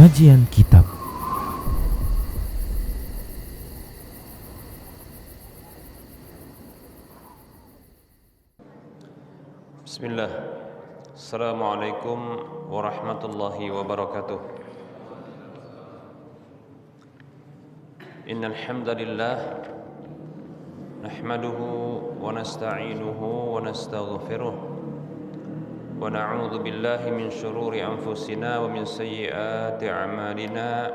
Kajian Kitab. Bismillah. Assalamualaikum warahmatullahi wabarakatuh. Innal hamdalillah nahmaduhu wa nasta'inuhu wa nastaghfiruh wa na'udzu billahi min shururi anfusina wa min sayyiati a'malina.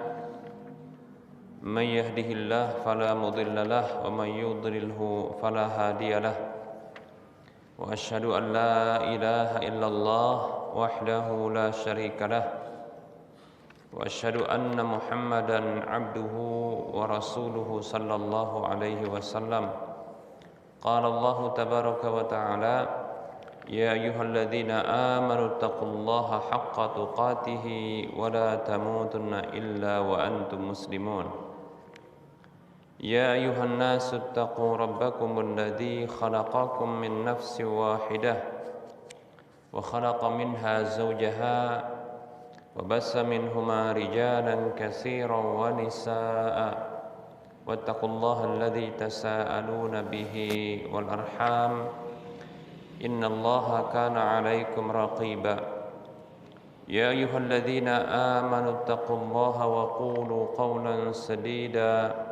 Man yahdihillahu fala mudilla lahu wa man yudlilhu fala hadiya lahu. Wa asyhadu an la ilaha illallah wahdahu la syarika lah. Wa asyhadu anna Muhammadan abduhu wa rasuluhu sallallahu alaihi wasallam. Qala Allah tabaraka wa ta'ala, ya ayyuhalladzina amanu taqullaha haqqa tuqatih wa la tamutunna illa wa antum muslimun. يا أيها الناس اتقوا ربكم الذي خلقكم من نفس واحدة وخلق منها زوجها وبث منهما رجالا كثيرا ونساء واتقوا الله الذي تساءلون به والأرحام إن الله كان عليكم رقيبا يا أيها الذين آمنوا اتقوا الله وقولوا قولا سديدا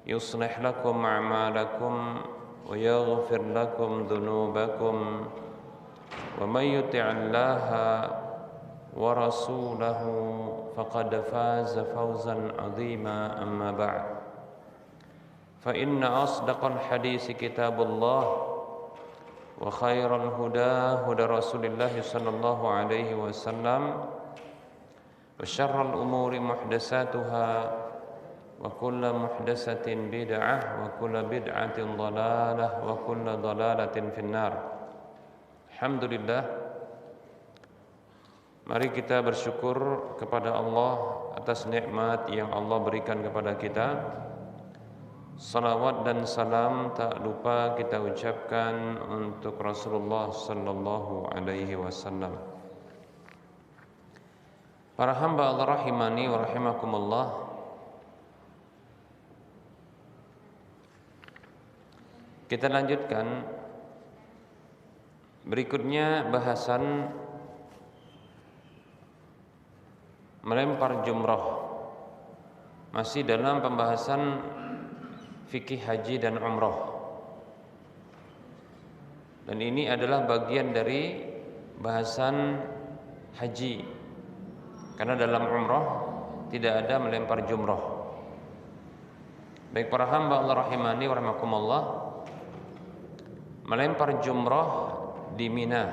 يصلح لكم أعمالكم ويغفر لكم ذنوبكم ومن يطع الله ورسوله فقد فاز فوزا عظيما أما بعد فإن أصدق الحديث كتاب الله وخير الهدى هدى رسول الله صلى الله عليه وسلم وشر الأمور محدثاتها وكل محدثة بدعة وكل بدعة ضلالة وكل ضلالة في النار. Alhamdulillah, mari kita bersyukur kepada Allah atas nikmat yang Allah berikan kepada kita. Salawat dan salam tak lupa kita ucapkan untuk Rasulullah sallallahu alaihi wasallam. Para hamba Allah rahimani wa rahimakumullah, kita lanjutkan berikutnya bahasan melempar jumrah. Masih dalam pembahasan fikih haji dan umrah. Dan ini adalah bagian dari bahasan haji. Karena dalam umrah tidak ada melempar jumrah. Baik para hamba Allah rahimani wa rahimakumullah, melempar jumrah di Mina.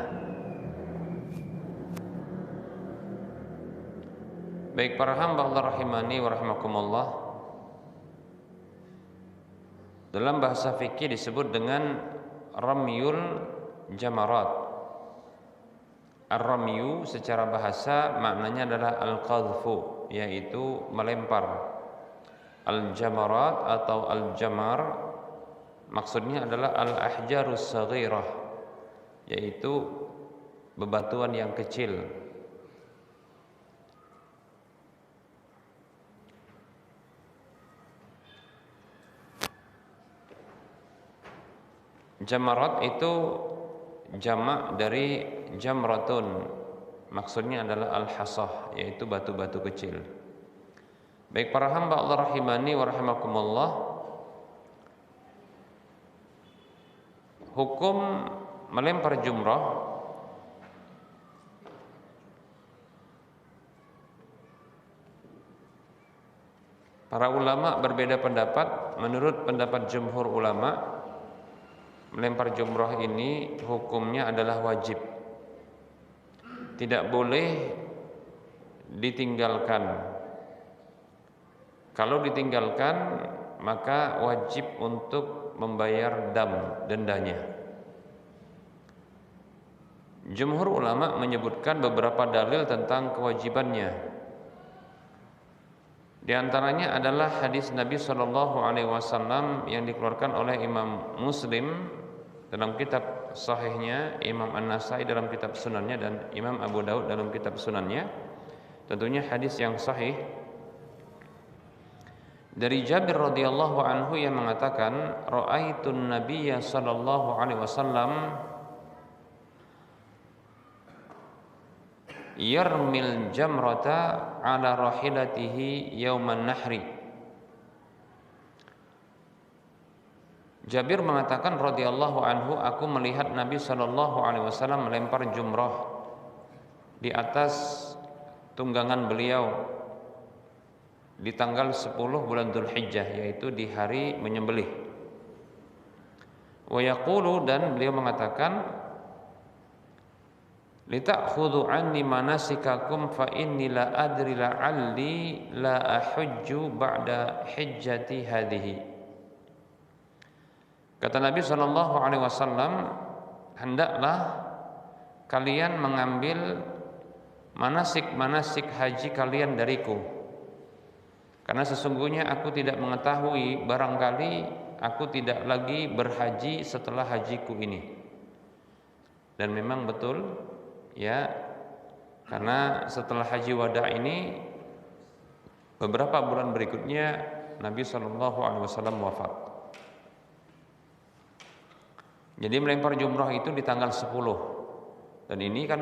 Baik para hamba Allah rahimani wa rahimakumullah, dalam bahasa fikih disebut dengan ramyul jamarat. Ar-ramyu secara bahasa maknanya adalah al-qadhfu, yaitu melempar. Al-jamarat atau al-jamar maksudnya adalah al-ahjarus saghirah, yaitu bebatuan yang kecil. Jamarat itu jamak dari jamratun, maksudnya adalah al-hasah, yaitu batu-batu kecil. Baik para hamba Allah rahimani wa rahimakumullah, hukum melempar jumrah para ulama berbeda pendapat. Menurut pendapat jumhur ulama, melempar jumrah ini hukumnya adalah wajib, tidak boleh ditinggalkan. Kalau ditinggalkan maka wajib untuk membayar dendanya. Jumhur ulama menyebutkan beberapa dalil tentang kewajibannya. Di antaranya adalah hadis Nabi SAW yang dikeluarkan oleh Imam Muslim dalam kitab sahihnya, Imam An-Nasai dalam kitab sunannya, dan Imam Abu Daud dalam kitab sunannya, tentunya hadis yang sahih dari Jabir radhiyallahu anhu yang mengatakan, ra'aitun nabiyya sallallahu alaihi wasallam yarmil jamrata ala rahilatihi yauman nahri. Jabir mengatakan radhiyallahu anhu, aku melihat Nabi sallallahu alaihi wasallam melempar jumrah di atas tunggangan beliau di tanggal 10 bulan Dzulhijjah, yaitu di hari menyembelih. Wa yaqulu, dan beliau mengatakan, lita'khudhu anni manasikakum fa inni la adri la'alli la ahujju ba'da hijjati hadhihi. Kata Nabi sallallahu alaihi wasallam, hendaklah kalian mengambil manasik-manasik haji kalian dariku, karena sesungguhnya aku tidak mengetahui, barangkali aku tidak lagi berhaji setelah hajiku ini. Dan memang betul, ya, karena setelah haji wada ini beberapa bulan berikutnya Nabi SAW wafat. Jadi melempar jumrah itu di tanggal 10. Dan ini kan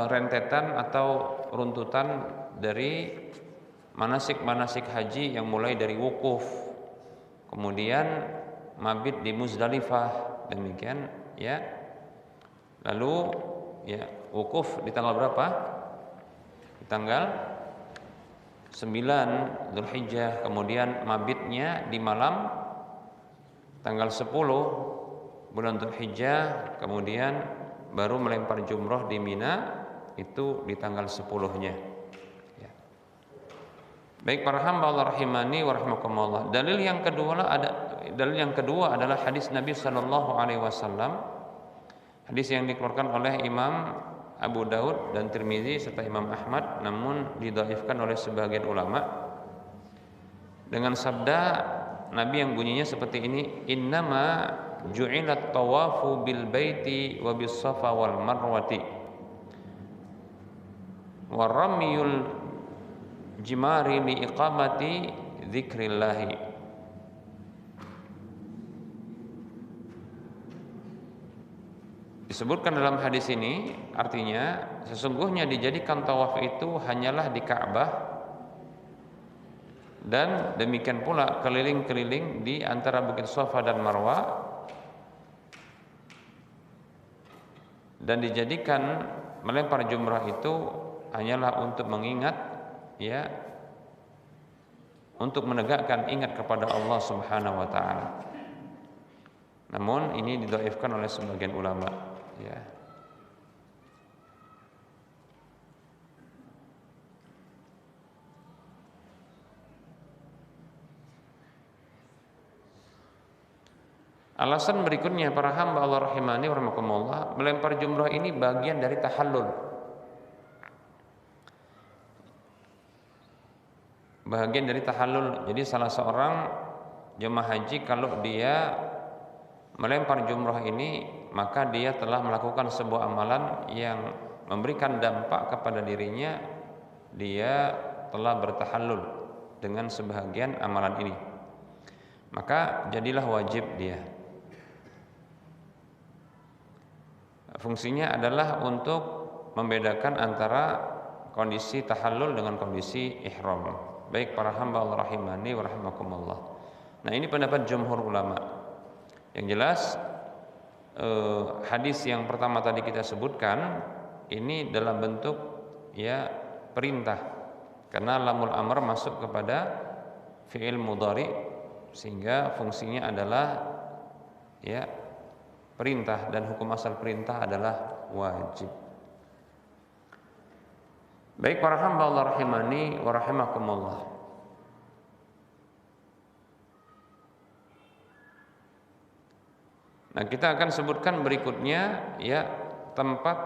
rentetan atau runtutan dari manasik-manasik haji yang mulai dari wukuf, kemudian mabit di Muzdalifah, demikian ya. Lalu ya wukuf di tanggal berapa? Di tanggal 9 Dzulhijjah, kemudian mabitnya di malam tanggal 10 bulan Dzulhijjah, kemudian baru melempar jumrah di Mina itu di tanggal 10-nya. Baik para hamba Allah rahimani wa rahimakumullah. Dalil yang kedua adalah hadis Nabi sallallahu alaihi wasallam. Hadis yang dikeluarkan oleh Imam Abu Daud dan Tirmizi serta Imam Ahmad, namun didhaifkan oleh sebagian ulama. Dengan sabda Nabi yang bunyinya seperti ini, innama ju'ilat tawafu bil baiti wa bis safa wal marwati wa ramyul jimari li iqamati dzikrillahi. Disebutkan dalam hadis ini, artinya sesungguhnya dijadikan tawaf itu hanyalah di Ka'bah, dan demikian pula keliling-keliling di antara Bukit Safa dan Marwa, dan dijadikan melempar jumrah itu hanyalah untuk mengingat, ya, untuk menegakkan ingat kepada Allah Subhanahu wa taala. Namun ini didhaifkan oleh sebagian ulama, ya. Alasan berikutnya para hamba Allah rahimani wa rahimakumullah, melempar jumrah ini bagian dari tahallul. Bagian dari tahallul. Jadi salah seorang jemaah haji kalau dia melempar jumrah ini, maka dia telah melakukan sebuah amalan yang memberikan dampak kepada dirinya. Dia telah bertahallul dengan sebahagian amalan ini, maka jadilah wajib dia. Fungsinya adalah untuk membedakan antara kondisi tahallul dengan kondisi ihram. Baik para hamba Allah rahimani wa rahimakumullah. Nah, ini pendapat jumhur ulama. Yang jelas hadis yang pertama tadi kita sebutkan ini dalam bentuk ya perintah, karena lamul amr masuk kepada fi'il mudhari, sehingga fungsinya adalah ya perintah, dan hukum asal perintah adalah wajib. Baik para hamba Allah rahimani wa rahimakumullah. Nah, kita akan sebutkan berikutnya ya tempat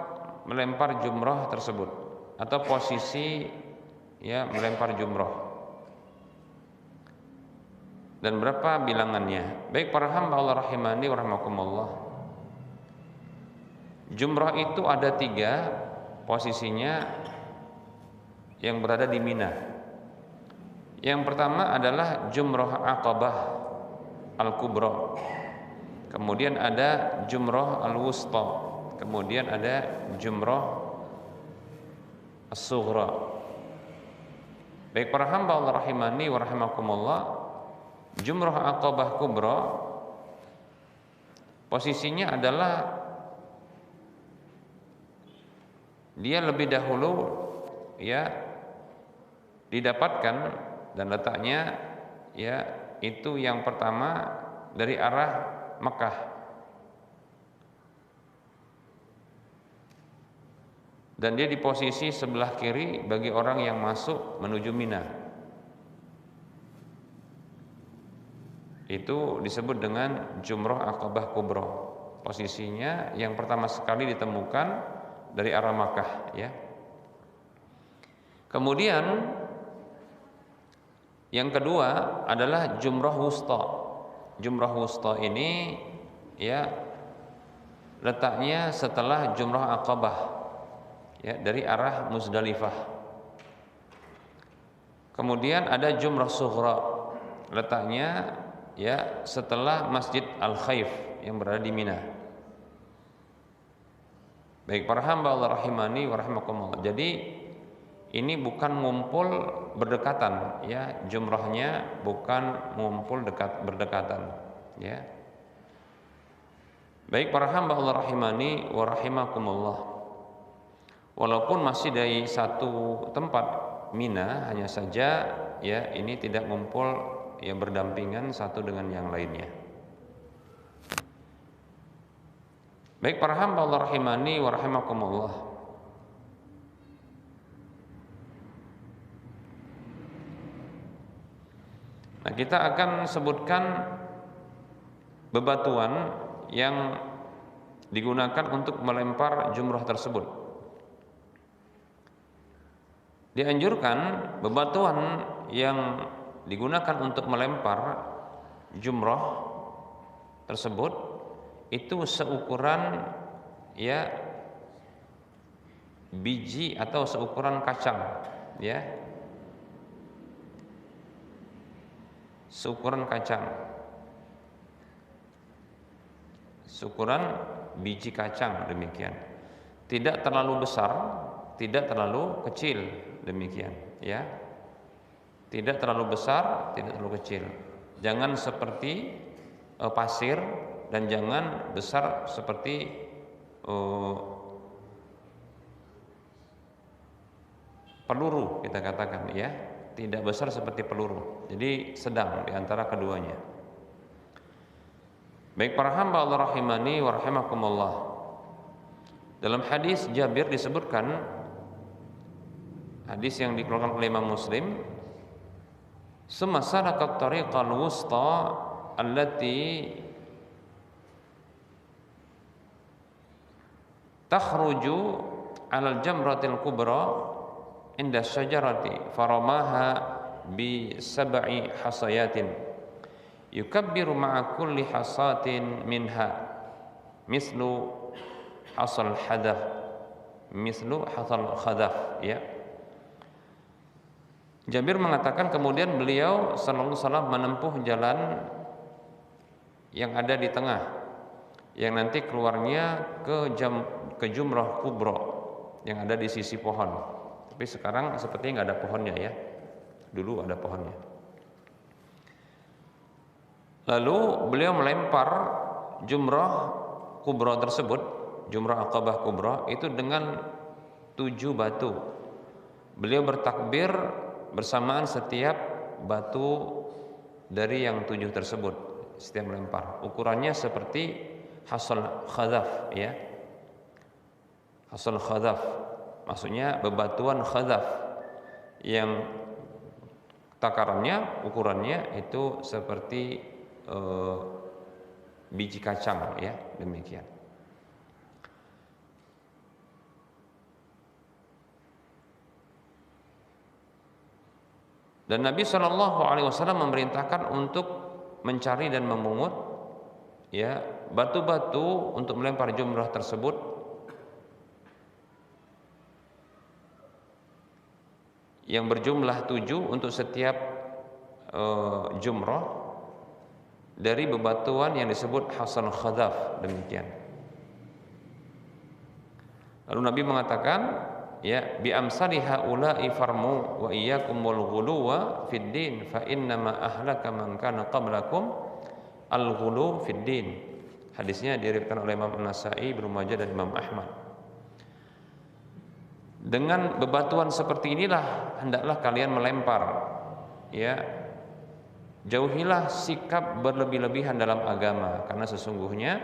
melempar jumrah tersebut atau posisi ya melempar jumrah dan berapa bilangannya. Baik para hamba Allah rahimani wa rahimakumullah. Jumrah itu ada 3 posisinya. yang berada di Mina. Yang pertama adalah Jumrah Aqabah Al-Kubra. Kemudian ada Jumrah Al-Wusta. Kemudian ada Jumrah As-Sughra. Baik para hamba Allah rahimani wa rahimakumullah, Jumrah Aqabah Kubra posisinya adalah dia lebih dahulu ya didapatkan, dan letaknya ya itu yang pertama dari arah Mekah, dan dia di posisi sebelah kiri bagi orang yang masuk menuju Mina. Itu disebut dengan Jumrah Aqabah Kubra. Posisinya yang pertama sekali ditemukan dari arah Makkah ya. Kemudian yang kedua adalah Jumrah Wusta. Jumrah Wusta ini ya letaknya setelah Jumrah Aqabah ya, dari arah Muzdalifah. Kemudian ada Jumrah Sughra, letaknya ya setelah Masjid Al-Khaif yang berada di Mina. Baik para hamba Allah rahimani wa rahimakumullah. Jadi ini bukan ngumpul berdekatan ya, jumrahnya bukan ngumpul berdekatan ya. Baik para hamba Allah rahimani wa rahimakumullah. Walaupun masih dari satu tempat Mina, hanya saja ya ini tidak ngumpul ya berdampingan satu dengan yang lainnya. Baik para hamba Allah rahimani wa rahimakumullah. Nah, kita akan sebutkan bebatuan yang digunakan untuk melempar jumrah tersebut. Dianjurkan bebatuan yang digunakan untuk melempar jumrah tersebut itu seukuran ya biji atau seukuran kacang ya, seukuran kacang, seukuran biji kacang, demikian. Tidak terlalu besar, tidak terlalu kecil, demikian ya. Tidak terlalu besar, tidak terlalu kecil. Jangan seperti pasir dan jangan besar seperti peluru, kita katakan ya. Tidak besar seperti peluru. Jadi sedang di antara keduanya. Baik para hamba Allah rahimani wa rahimakumullah. Dalam hadis Jabir disebutkan, hadis yang dikeluarkan oleh Imam Muslim, "Summa salaka at-tariqal wusta allati takhruju 'alal jamratil kubra inda syajarati faramaha bi sab'i hasayatin yukabbiru ma'a kulli hasatin minha mislu hasal hadaf, mislu hasal khadaf ya." Jabir mengatakan kemudian beliau sallallahu alaihi wasallam menempuh jalan yang ada di tengah, yang nanti keluarnya ke Jumrah Kubra yang ada di sisi pohon. Tapi sekarang sepertinya nggak ada pohonnya ya. Dulu ada pohonnya. Lalu beliau melempar Jumrah Kubra tersebut, Jumrah Aqabah Kubra itu dengan 7 batu. Beliau bertakbir bersamaan setiap batu dari yang 7 tersebut setiap melempar. Ukurannya seperti hasal khadaf ya. Hasal khadaf maksudnya bebatuan khadaf yang takarannya, ukurannya itu seperti biji kacang ya, demikian. Dan Nabi Shallallahu Alaihi Wasallam memerintahkan untuk mencari dan memungut ya batu-batu untuk melempar jumrah tersebut yang berjumlah 7 untuk setiap jumrah dari bebatuan yang disebut Hasan Khadaf, demikian. Lalu Nabi mengatakan, ya, bi amsali haula'i farmu wa iyyakumul ghuluwa fid din fa innama ahlaka man kana qablakum al-ghulu fid din. Hadisnya diriwayatkan oleh Imam An-Nasa'i, Ibnu Majah dan Imam Ahmad. Dengan bebatuan seperti inilah hendaklah kalian melempar, ya. Jauhilah sikap berlebih-lebihan dalam agama, karena sesungguhnya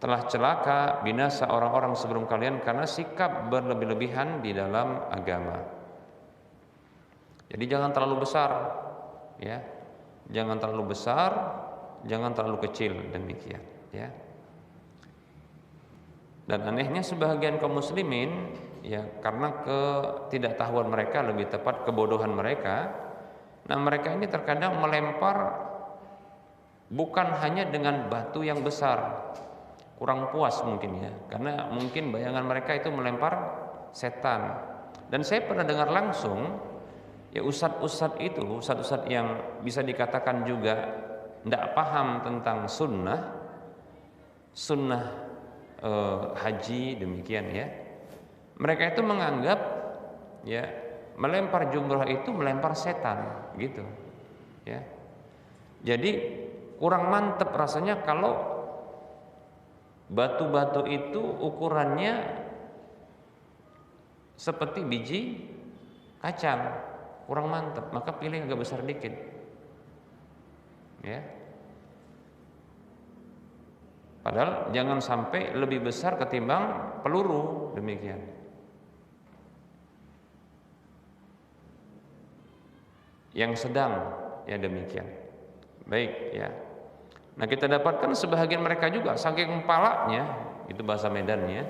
telah celaka binasa orang-orang sebelum kalian karena sikap berlebih-lebihan di dalam agama. Jadi jangan terlalu besar, ya. Jangan terlalu besar, jangan terlalu kecil, demikian, ya. Dan anehnya sebahagian kaum muslimin, ya, karena ketidaktahuan mereka, lebih tepat kebodohan mereka, nah mereka ini terkadang melempar bukan hanya dengan batu yang besar, kurang puas mungkin, ya, karena mungkin bayangan mereka itu melempar setan. Dan saya pernah dengar langsung, ya, ustadz yang bisa dikatakan juga tidak paham tentang sunnah haji, demikian, ya. Mereka itu menganggap, ya, melempar jumrah itu melempar setan, gitu, ya. Jadi kurang mantep rasanya kalau batu-batu itu ukurannya seperti biji kacang, kurang mantep, maka pilih agak besar dikit, ya. Padahal jangan sampai lebih besar ketimbang peluru, demikian. Yang sedang, ya, demikian. Baik, ya. Nah, kita dapatkan sebahagian mereka juga saking kepalanya, itu bahasa Medannya.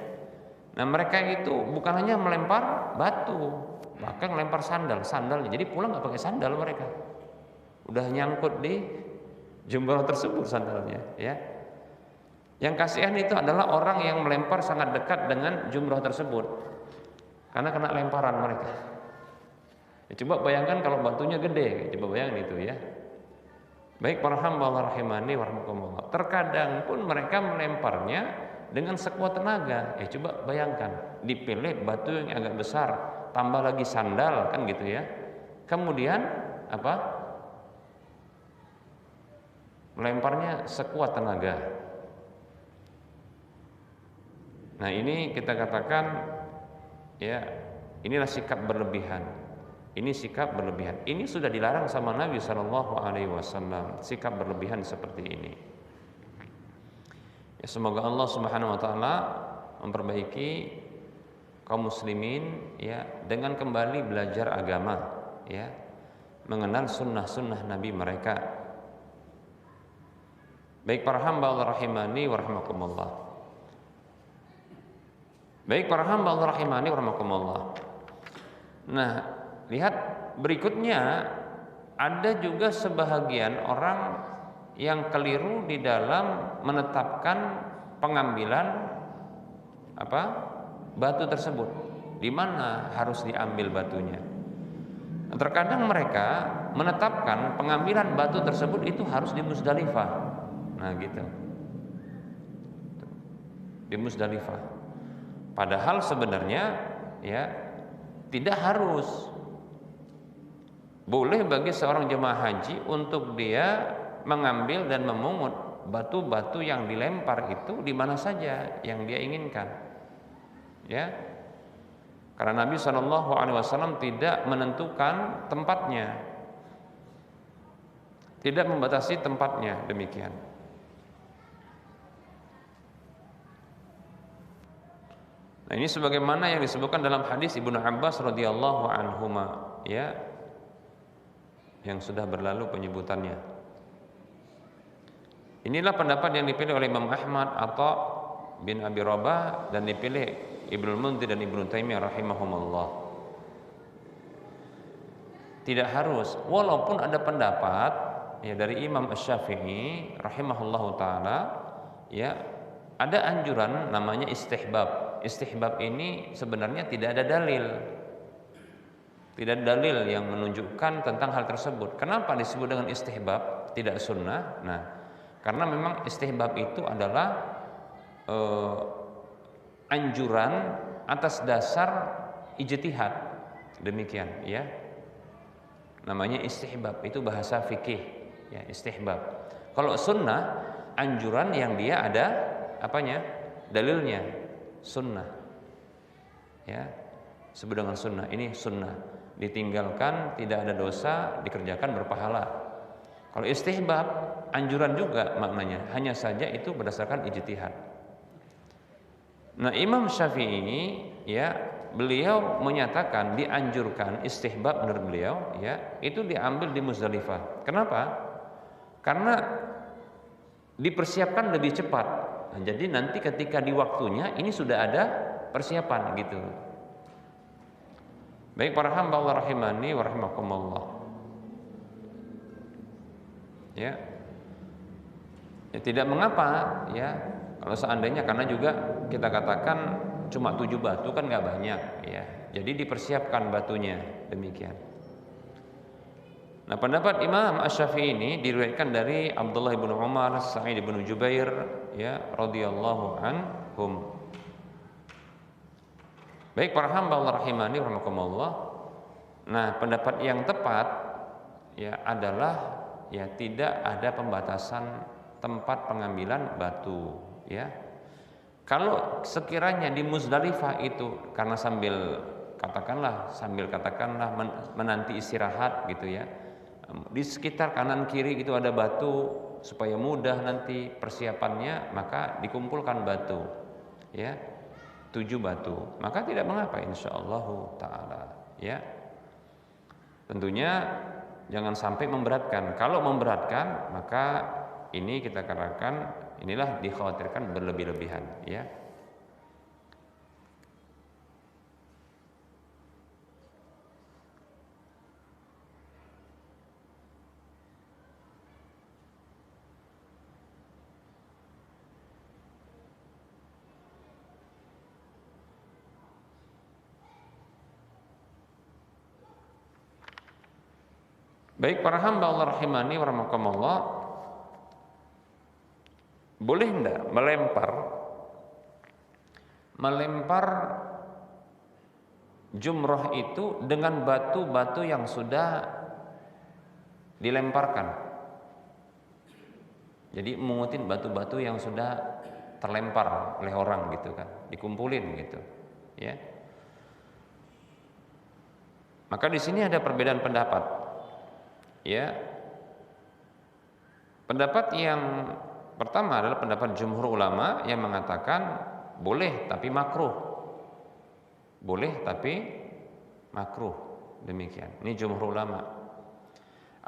Nah, mereka itu bukan hanya melempar batu, bahkan melempar sandal. Jadi pulang nggak pakai sandal mereka. Udah nyangkut di jumrah tersebut sandalnya, ya. Yang kasihan itu adalah orang yang melempar sangat dekat dengan jumrah tersebut, karena kena lemparan mereka. Ya, coba bayangkan kalau batunya gede, coba bayangkan itu, ya. Baik para hamba Allah rahimani warahmatullah. Terkadang pun mereka melemparnya dengan sekuat tenaga. Ya, coba bayangkan, dipilih batu yang agak besar, tambah lagi sandal, kan gitu, ya. Kemudian apa? Melemparnya sekuat tenaga. Nah, ini kita katakan, ya, inilah sikap berlebihan. Ini sikap berlebihan. Ini sudah dilarang sama Nabi Shallallahu Alaihi Wasallam. Sikap berlebihan seperti ini. Ya, semoga Allah Subhanahu Wa Taala memperbaiki kaum muslimin, ya, dengan kembali belajar agama, ya, mengenal sunnah-sunnah Nabi mereka. Baik para hamba Allah rahimani wa rahimakumullah. Baik para hamba Allah rahimani wa rahimakumullah. Nah, lihat berikutnya, ada juga sebahagian orang yang keliru di dalam menetapkan pengambilan batu tersebut, di mana harus diambil batunya. Terkadang mereka menetapkan pengambilan batu tersebut itu harus di Musdalifah. Nah, gitu. Di Musdalifah. Padahal sebenarnya, ya, tidak harus. Boleh bagi seorang jemaah haji untuk dia mengambil dan memungut batu-batu yang dilempar itu di mana saja yang dia inginkan, ya. Karena Nabi Shallallahu Alaihi Wasallam tidak menentukan tempatnya, tidak membatasi tempatnya, demikian. Nah, ini sebagaimana yang disebutkan dalam hadis Ibnu Abbas radhiyallahu anhuma, ya, yang sudah berlalu penyebutannya. Inilah pendapat yang dipilih oleh Imam Ahmad, Atha bin Abi Rabah, dan dipilih Ibnu Munzir dan Ibnu Taimiyah rahimahumullah. Tidak harus, walaupun ada pendapat, ya, dari Imam Asy-Syafi'i rahimahullahu taala, ya, ada anjuran namanya istihbab. Istihbab ini sebenarnya tidak ada dalil. Tidak ada dalil yang menunjukkan tentang hal tersebut. Kenapa disebut dengan istihbab, tidak sunnah? Nah, karena memang istihbab itu adalah anjuran atas dasar ijtihad. Demikian, ya. Namanya istihbab, itu bahasa fikih, ya, istihbab. Kalau sunnah, anjuran yang dia ada apanya? Dalilnya, sunnah. Ya, sebut dengan sunnah. Ini sunnah. Ditinggalkan tidak ada dosa, dikerjakan berpahala. Kalau istihbab, anjuran juga maknanya, hanya saja itu berdasarkan ijtihad. Nah, Imam Syafi'i, ya, beliau menyatakan dianjurkan istihbab menurut beliau, ya, itu diambil di Muzdalifah. Kenapa? Karena dipersiapkan lebih cepat. Nah, jadi nanti ketika di waktunya ini sudah ada persiapan gitu. Baik para hamba Allah rahimani wa rahimakumullah. Ya. Ya tidak mengapa, ya. Kalau seandainya, karena juga kita katakan cuma 7 batu kan nggak banyak, ya. Jadi dipersiapkan batunya, demikian. Nah, pendapat Imam Asy-Syafi'i ini diriwayatkan dari Abdullah bin Umar, Sa'id bin Jubair, ya, radhiyallahu anhum. Baik para hamba Allah rahimani rahimakumullah. Nah, pendapat yang tepat, ya, adalah, ya, tidak ada pembatasan tempat pengambilan batu, ya. Kalau sekiranya di Muzdalifah itu karena sambil katakanlah menanti istirahat gitu, ya. Di sekitar kanan kiri itu ada batu supaya mudah nanti persiapannya, maka dikumpulkan batu, ya. 7 batu, maka tidak mengapa insyaallah taala, ya. Tentunya jangan sampai memberatkan. Kalau memberatkan, maka ini kita katakan inilah dikhawatirkan berlebih-lebihan, ya. Baik para hamba Allah rahimani wa rahimakumullah, boleh enggak melempar jumrah itu dengan batu-batu yang sudah dilemparkan? Jadi mengutin batu-batu yang sudah terlempar oleh orang gitu kan, dikumpulin gitu, ya. Maka di sini ada perbedaan pendapat. Ya, pendapat yang pertama adalah pendapat jumhur ulama yang mengatakan boleh tapi makruh. Boleh tapi makruh. Demikian. Ini jumhur ulama.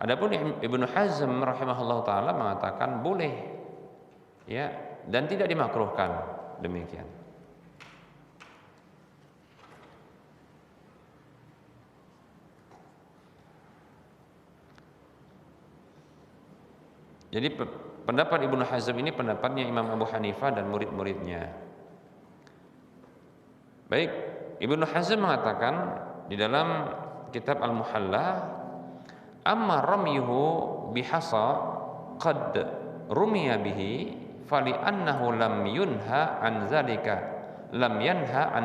Adapun Ibnu Hazm rahimahullah taala mengatakan boleh, ya, dan tidak dimakruhkan. Demikian. Jadi pendapat Ibnu Hazm ini pendapatnya Imam Abu Hanifah dan murid-muridnya. Baik, Ibnu Hazm mengatakan di dalam kitab Al-Muhalla, amma ramyuhu bihasa qad rumiya bihi fali annahu lam yanha an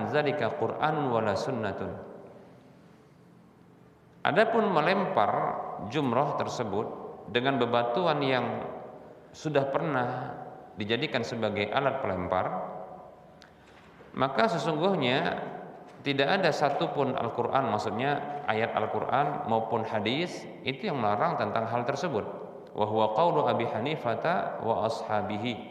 zalika Qur'anun wala sunnatun. Adapun melempar jumrah tersebut dengan bebatuan yang sudah pernah dijadikan sebagai alat pelempar, maka sesungguhnya tidak ada satupun Al-Quran, maksudnya ayat Al-Quran maupun hadis itu yang melarang tentang hal tersebut. Wa huwa qaulu Abi Hanifah wa ashabihi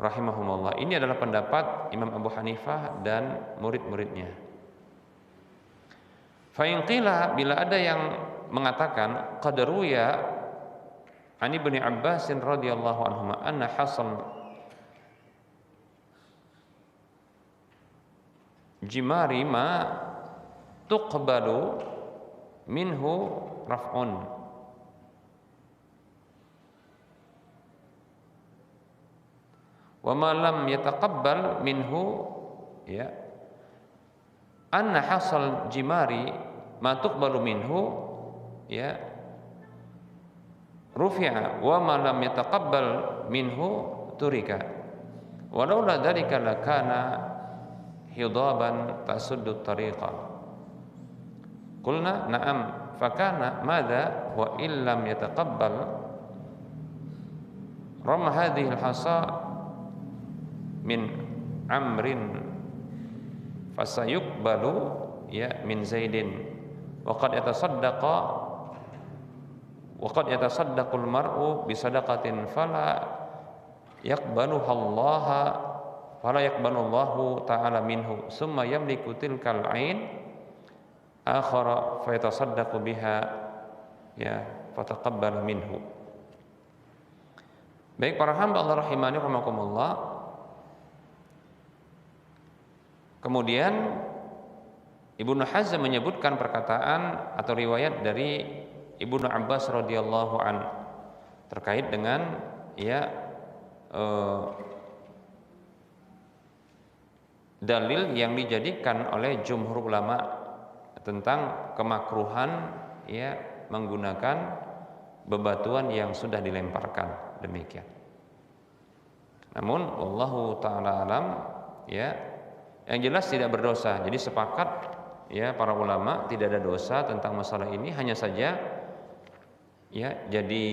rahimahumullah. Ini adalah pendapat Imam Abu Hanifah dan murid-muridnya. Fa in qila, bila ada yang mengatakan qadaruya an Ibnu Abbas radhiyallahu anhu anna hasal jimari ma tuqbalu minhu raf'un wa ma lam yataqabbal minhu, ya, anna hasal jimari ma tuqbalu minhu ya rufi'a wa ma lam yataqabbal minhu turika walaula dzalika lakana hidaban tasuddu tariqa qulna na'am fakana madza wa illam yataqabbal rama hadhihi al-hasa min amrin fasayuqbalu ya min zaidin wa qad yatasaddaqul mar'u bi sadaqatin fala yaqbaluha Allahu ta'ala minhu summa yamliku tilkal ain akhara fa yatasaddaqu biha ya fataqabbal minhu. Baik para hamba Allah rahimani rahimakumullah. Kemudian Ibnu Hazm menyebutkan perkataan atau riwayat dari Ibnu Abbas radhiyallahu an terkait dengan ya dalil yang dijadikan oleh jumhur ulama tentang kemakruhan ya menggunakan bebatuan yang sudah dilemparkan, demikian. Namun wallahu taala alam ya yang jelas tidak berdosa. Jadi sepakat ya para ulama tidak ada dosa tentang masalah ini, hanya saja ya jadi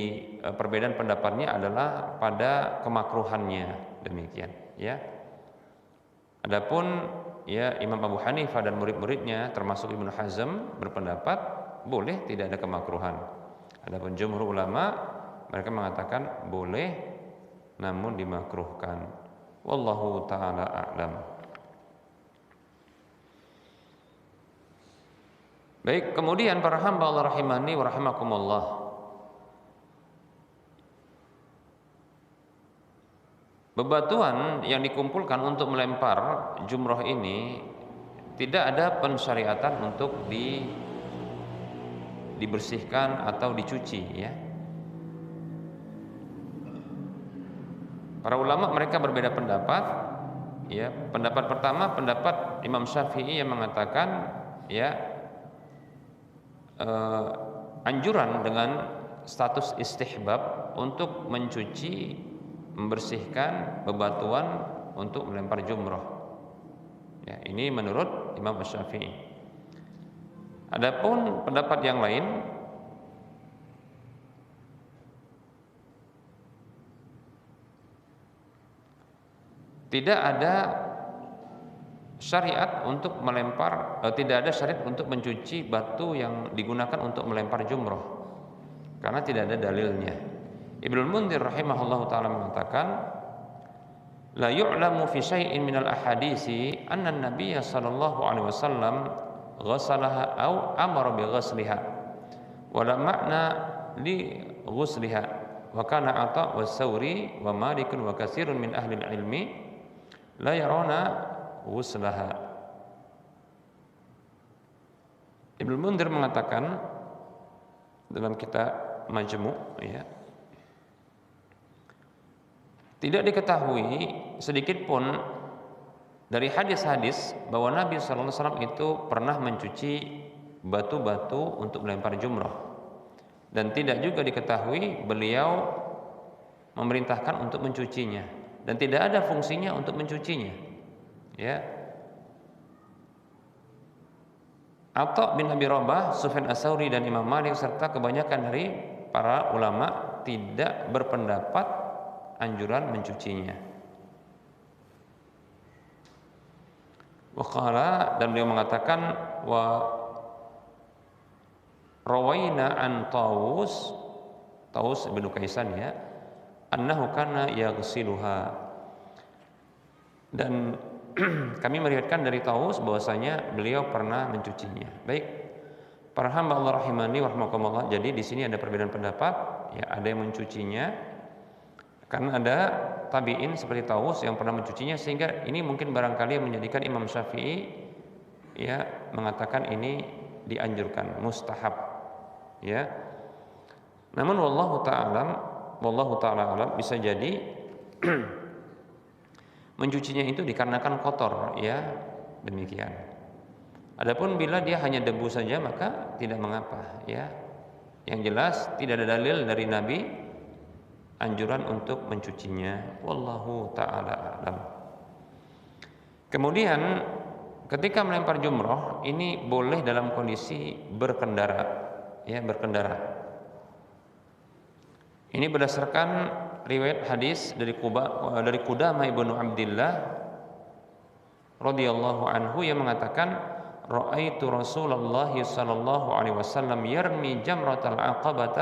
perbedaan pendapatnya adalah pada kemakruhannya, demikian ya. Adapun ya Imam Abu Hanifah dan murid-muridnya termasuk Ibnu Hazm berpendapat boleh, tidak ada kemakruhan. Adapun jumhur ulama mereka mengatakan boleh namun dimakruhkan. Wallahu taala a'lam. Baik, kemudian para hamba Allah rahimani wa rahimakumullah. Bebatuan yang dikumpulkan untuk melempar jumroh ini tidak ada pensyariatan untuk dibersihkan atau dicuci ya. Para ulama mereka berbeda pendapat ya. Pendapat pertama pendapat Imam Syafi'i yang mengatakan ya anjuran dengan status istihbab untuk mencuci membersihkan bebatuan untuk melempar jumroh. Ya, ini menurut Imam Syafi'i. Adapun pendapat yang lain tidak ada syariat untuk melempar, tidak ada syariat untuk mencuci batu yang digunakan untuk melempar jumroh karena tidak ada dalilnya. Ibnu Munzir rahimahullahu taala mengatakan la yu'lamu fi syai'in minal ahadisi anna an-nabiy sallallahu alaihi wasallam ghasalaha aw amara bi ghasliha wa la ma'na li ghusliha wa kana Atha wa Sauri wa Malik wa katsirun min ahli al-ilmi la yaruna ghuslaha. Ibnu Munzir mengatakan dalam kitab Majmu' ya, tidak diketahui sedikit pun dari hadis-hadis bahwa Nabi sallallahu alaihi wasallam itu pernah mencuci batu-batu untuk melempar jumrah, dan tidak juga diketahui beliau memerintahkan untuk mencucinya, dan tidak ada fungsinya untuk mencucinya ya. Atha bin Abi Rabah, Sufyan Ats-Tsauri dan Imam Malik serta kebanyakan dari para ulama tidak berpendapat anjuran mencucinya. Waqala, dan beliau mengatakan wa rawaina an Tawus bin Kaisan ya annahu kana yaghsiluha, dan kami meriwayatkan dari Tawus bahwasanya beliau pernah mencucinya. Baik, para hamba Allah rahimani wa rahimakumullah, jadi di sini ada perbedaan pendapat ya, ada yang mencucinya karena ada tabi'in seperti Tawus yang pernah mencucinya, sehingga ini mungkin barangkali yang menjadikan Imam Syafi'i ya mengatakan ini dianjurkan, mustahab ya. Namun wallahu ta'ala alam, bisa jadi mencucinya itu dikarenakan kotor ya, demikian. Adapun bila dia hanya debu saja maka tidak mengapa, ya. Yang jelas tidak ada dalil dari Nabi anjuran untuk mencucinya. Wallahu taala alam. Kemudian ketika melempar jumroh ini boleh dalam kondisi berkendara, ya, berkendara. Ini berdasarkan riwayat hadis dari Qudamah ibnu Abdillah radhiyallahu anhu yang mengatakan, ra'aitu Rasulullah sallallahu alaihi wasallam yarmi jamratal aqabati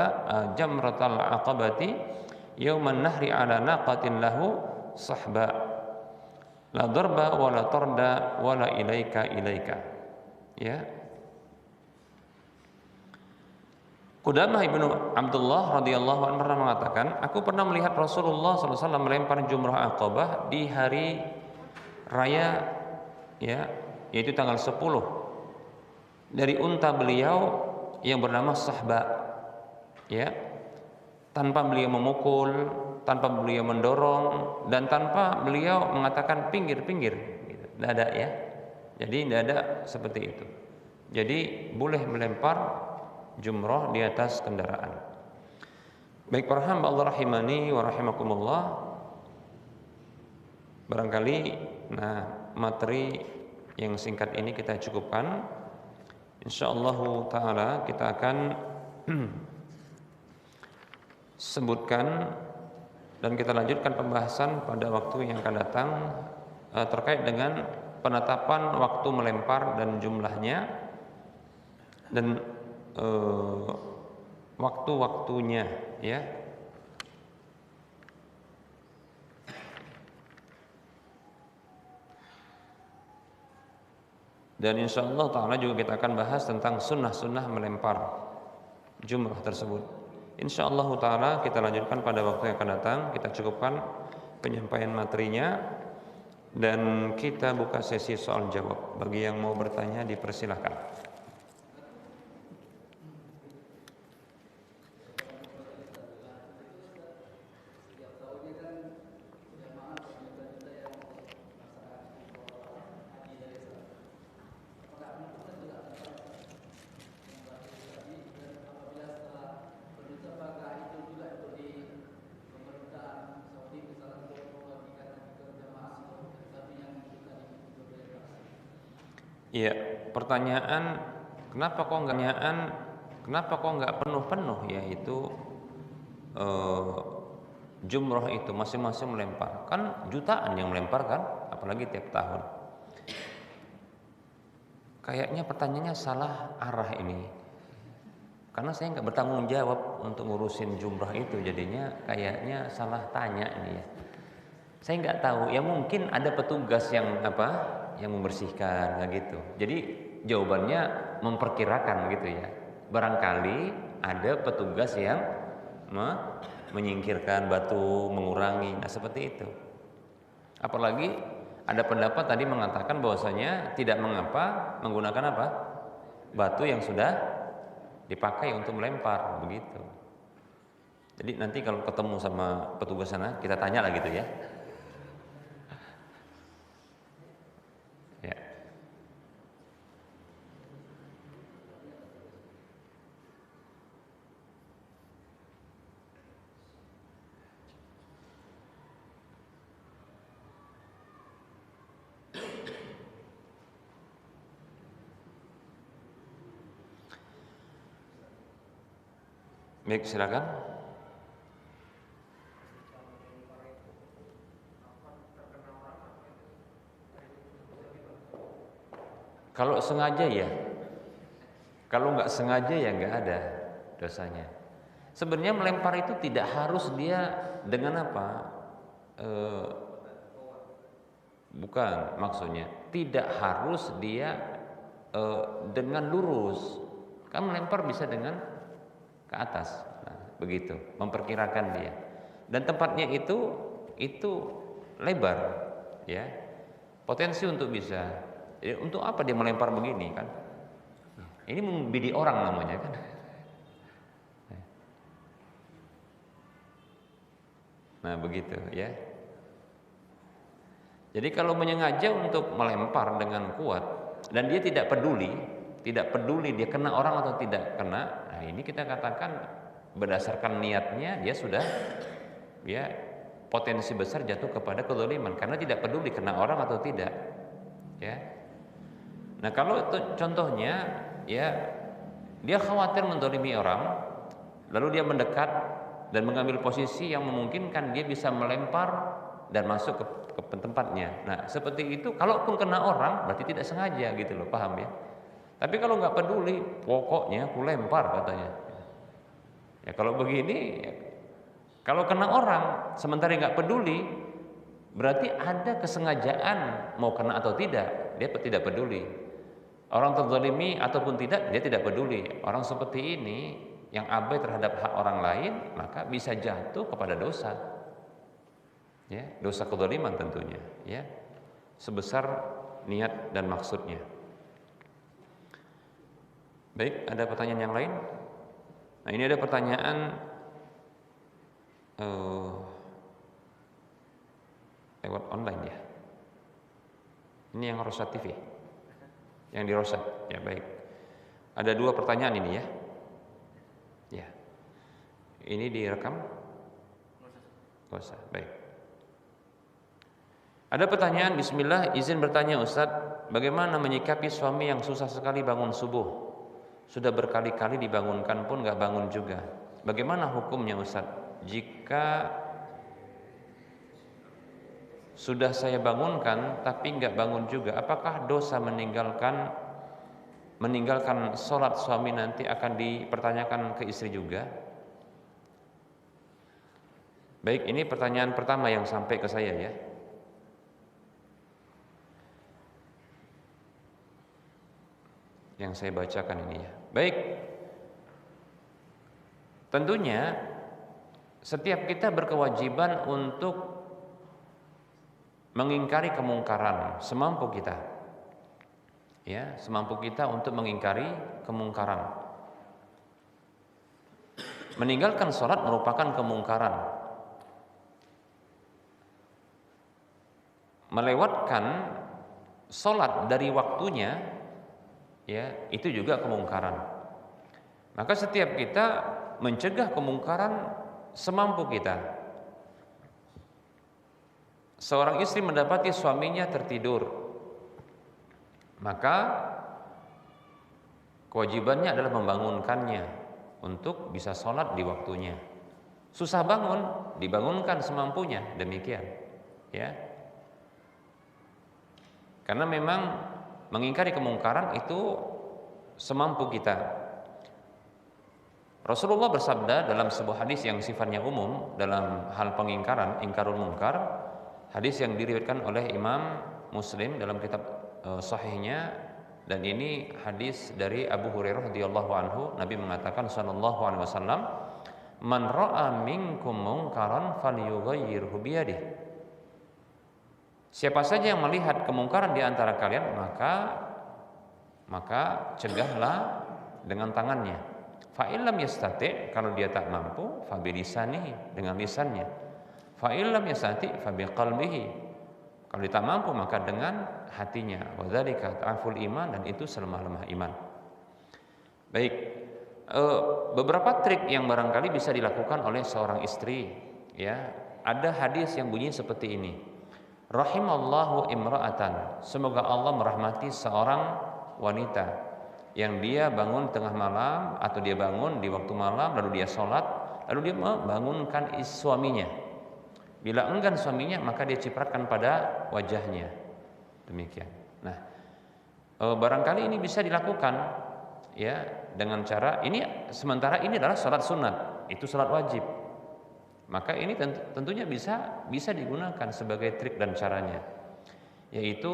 yauman nahri ala naqatin lahu sahba la darba wala tarda wala ilaika, ya. Qudamah ibnu Abdullah radhiyallahu anhu pernah mengatakan, aku pernah melihat Rasulullah SAW melempar jumrah Aqabah di hari raya, ya, yaitu tanggal 10 dari unta beliau yang bernama Sahba, ya, tanpa beliau memukul, tanpa beliau mendorong, dan tanpa beliau mengatakan pinggir-pinggir, gitu. Tidak ada, ya. Jadi tidak ada seperti itu. Jadi boleh melempar jumrah di atas kendaraan. Baik para hamba Allah rahimani wa rahimakumullah. Barangkali materi yang singkat ini kita cukupkan. Insyaallah taala kita akan sebutkan dan kita lanjutkan pembahasan pada waktu yang akan datang terkait dengan penetapan waktu melempar dan jumlahnya dan waktu-waktunya, ya. Dan insyaallah ta'ala juga kita akan bahas tentang sunnah-sunnah melempar jumrah tersebut. Insyaallah ta'ala kita lanjutkan pada waktu yang akan datang. Kita cukupkan penyampaian materinya dan kita buka sesi soal jawab. Bagi yang mau bertanya dipersilahkan. Iya, pertanyaan kenapa kok nggak penuh-penuh, yaitu jumroh itu masing-masing melempar, kan jutaan yang melempar kan, apalagi tiap tahun. Kayaknya pertanyaannya salah arah ini, karena saya nggak bertanggung jawab untuk ngurusin jumroh itu, jadinya kayaknya salah tanya ini, ya. Saya nggak tahu, ya mungkin ada petugas yang membersihkan, gitu. Jadi jawabannya memperkirakan, gitu, ya. Barangkali ada petugas yang menyingkirkan batu, mengurangi, seperti itu. Apalagi ada pendapat tadi mengatakan bahwasanya tidak mengapa menggunakan batu yang sudah dipakai untuk melempar, begitu. Jadi nanti kalau ketemu sama petugas sana kita tanya lah, gitu, ya. Baik, silakan. Kalau sengaja ya, kalau nggak sengaja ya nggak ada dosanya. Sebenarnya melempar itu tidak harus dia dengan bukan, maksudnya tidak harus dia dengan lurus. Kan melempar bisa dengan ke atas, begitu, memperkirakan dia. Dan tempatnya itu lebar, ya, potensi untuk bisa. Untuk apa dia melempar begini, kan? Ini membidik orang namanya, kan? Nah, begitu, ya. Jadi kalau menyengaja untuk melempar dengan kuat, dan dia tidak peduli dia kena orang atau tidak kena. Nah, ini kita katakan berdasarkan niatnya dia sudah ya potensi besar jatuh kepada kezaliman karena tidak peduli kena orang atau tidak. Ya. Nah, kalau itu contohnya ya dia khawatir menzalimi orang, lalu dia mendekat dan mengambil posisi yang memungkinkan dia bisa melempar dan masuk ke tempatnya. Nah, seperti itu kalaupun kena orang berarti tidak sengaja gitu loh, paham ya? Tapi kalau nggak peduli, pokoknya aku lempar katanya. Ya kalau begini, kalau kena orang sementara nggak peduli, berarti ada kesengajaan mau kena atau tidak, dia tidak peduli. Orang terzalimi ataupun tidak, dia tidak peduli. Orang seperti ini yang abai terhadap hak orang lain, maka bisa jatuh kepada dosa. Ya, dosa kezaliman tentunya, ya. Sebesar niat dan maksudnya. Baik, ada pertanyaan yang lain? Nah, ini ada pertanyaan lewat online ya. Ini yang Rosat TV. Yang di Rosat. Ya, baik. Ada 2 pertanyaan ini ya. Ya. Ini direkam? Enggak usah. Baik. Ada pertanyaan, bismillah, izin bertanya Ustadz, bagaimana menyikapi suami yang susah sekali bangun subuh? Sudah berkali-kali dibangunkan pun nggak bangun juga. Bagaimana hukumnya Ustadz? Jika sudah saya bangunkan tapi nggak bangun juga, apakah dosa meninggalkan sholat suami nanti akan dipertanyakan ke istri juga? Baik, ini pertanyaan pertama yang sampai ke saya ya. Yang saya bacakan ini ya. Baik. Tentunya setiap kita berkewajiban untuk mengingkari kemungkaran semampu kita. Ya, semampu kita untuk mengingkari kemungkaran. Meninggalkan sholat merupakan kemungkaran. Melewatkan sholat dari waktunya, ya, itu juga kemungkaran. Maka setiap kita mencegah kemungkaran semampu kita. Seorang istri mendapati suaminya tertidur, maka kewajibannya adalah membangunkannya untuk bisa sholat di waktunya. Susah bangun, dibangunkan semampunya, demikian. Ya, karena memang mengingkari kemungkaran itu semampu kita. Rasulullah bersabda dalam sebuah hadis yang sifatnya umum dalam hal pengingkaran, ingkarul munkar, hadis yang diriwayatkan oleh Imam Muslim dalam kitab sahihnya, dan ini hadis dari Abu Hurairah radhiyallahu anhu. Nabi mengatakan sallallahu alaihi wasallam, "Man ra'a minkum munkaran falyughayyirhu biyadihi." Siapa saja yang melihat kemungkaran di antara kalian, maka cegahlah dengan tangannya. Fa illam yastati', kalau dia tak mampu, fa bilisanihi, dengan lisannya. Fa illam yastati' fa biqalbihi, kalau dia tak mampu maka dengan hatinya. Wa dzalika ta'aful iman, dan itu selemah-lemah iman. Baik, beberapa trik yang barangkali bisa dilakukan oleh seorang istri, ya. Ada hadis yang bunyi seperti ini. Rahimallahu imra'atan, semoga Allah merahmati seorang wanita yang dia bangun tengah malam atau dia bangun di waktu malam lalu dia sholat, lalu dia membangunkan suaminya. Bila enggan suaminya maka dia cipratkan pada wajahnya. Demikian. Nah, barangkali ini bisa dilakukan ya dengan cara ini, sementara ini adalah sholat sunat, itu sholat wajib. Maka ini tentunya bisa digunakan sebagai trik dan caranya, yaitu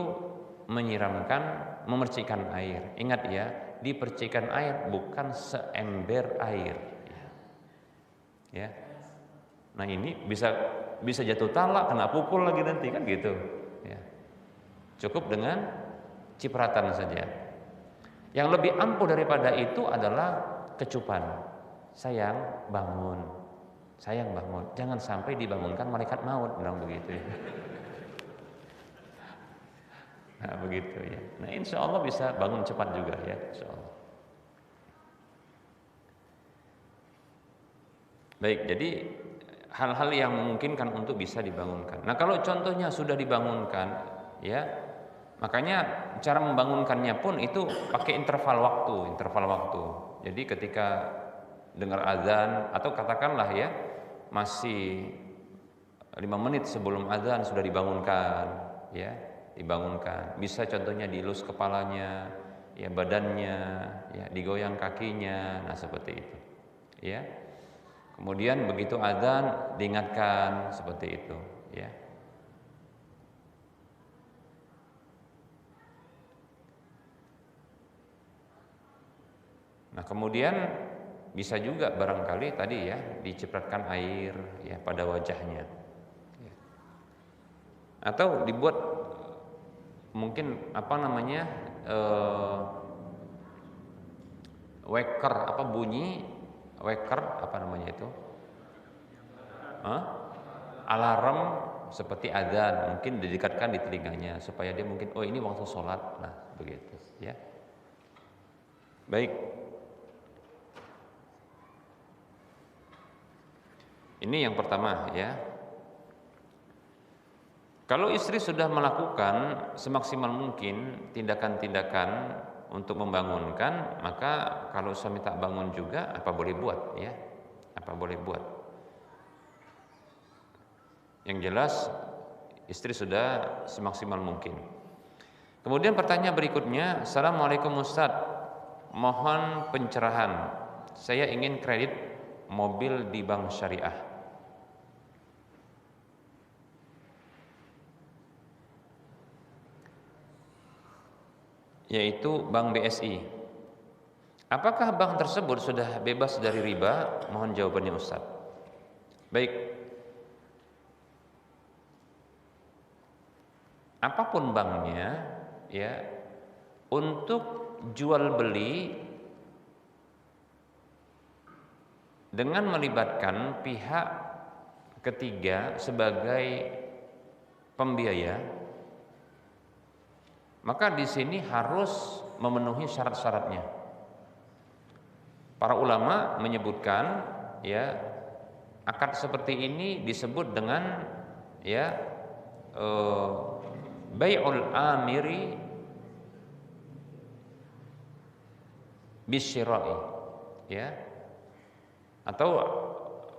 memercikan air. Ingat ya, dipercikan air bukan seember air. Ya. Nah, ini bisa jatuh talak, kena pukul lagi nanti kan gitu. Ya. Cukup dengan cipratan saja. Yang lebih ampuh daripada itu adalah kecupan. Sayang, bangun. Sayang, bangun. Jangan sampai dibangunkan malaikat maut, bilang begitu. Ya. Nah, begitu ya. Nah, insya Allah bisa bangun cepat juga ya, insya Allah. Baik, jadi hal-hal yang memungkinkan untuk bisa dibangunkan. Nah, kalau contohnya sudah dibangunkan, ya, makanya cara membangunkannya pun itu pakai interval waktu, interval waktu. Jadi ketika dengar azan atau katakanlah ya masih 5 menit sebelum azan sudah dibangunkan, ya, dibangunkan. Bisa contohnya dielus kepalanya, ya, badannya, ya, digoyang kakinya, nah seperti itu, ya. Kemudian begitu azan diingatkan seperti itu, ya. Nah, kemudian bisa juga barangkali tadi ya dicipratkan air ya pada wajahnya. Ya. Atau dibuat mungkin apa namanya waker apa bunyi waker apa namanya itu? Hah? Alarm seperti azan mungkin didekatkan di telinganya supaya dia mungkin oh ini waktu sholat, nah begitu ya. Baik, ini yang pertama ya. Kalau istri sudah melakukan semaksimal mungkin tindakan-tindakan untuk membangunkan, maka kalau suami tak bangun juga apa boleh buat ya? Apa boleh buat? Yang jelas istri sudah semaksimal mungkin. Kemudian pertanyaan berikutnya, Assalamualaikum Ustaz, mohon pencerahan. Saya ingin kredit mobil di bank syariah. Yaitu Bank BSI. Apakah bank tersebut sudah bebas dari riba? Mohon jawabannya Ustaz. Baik. Apapun banknya, ya, untuk jual beli dengan melibatkan pihak ketiga sebagai pembiaya, maka di sini harus memenuhi syarat-syaratnya. Para ulama menyebutkan ya akad seperti ini disebut dengan ya bai'ul amiri bisyira'i ya, atau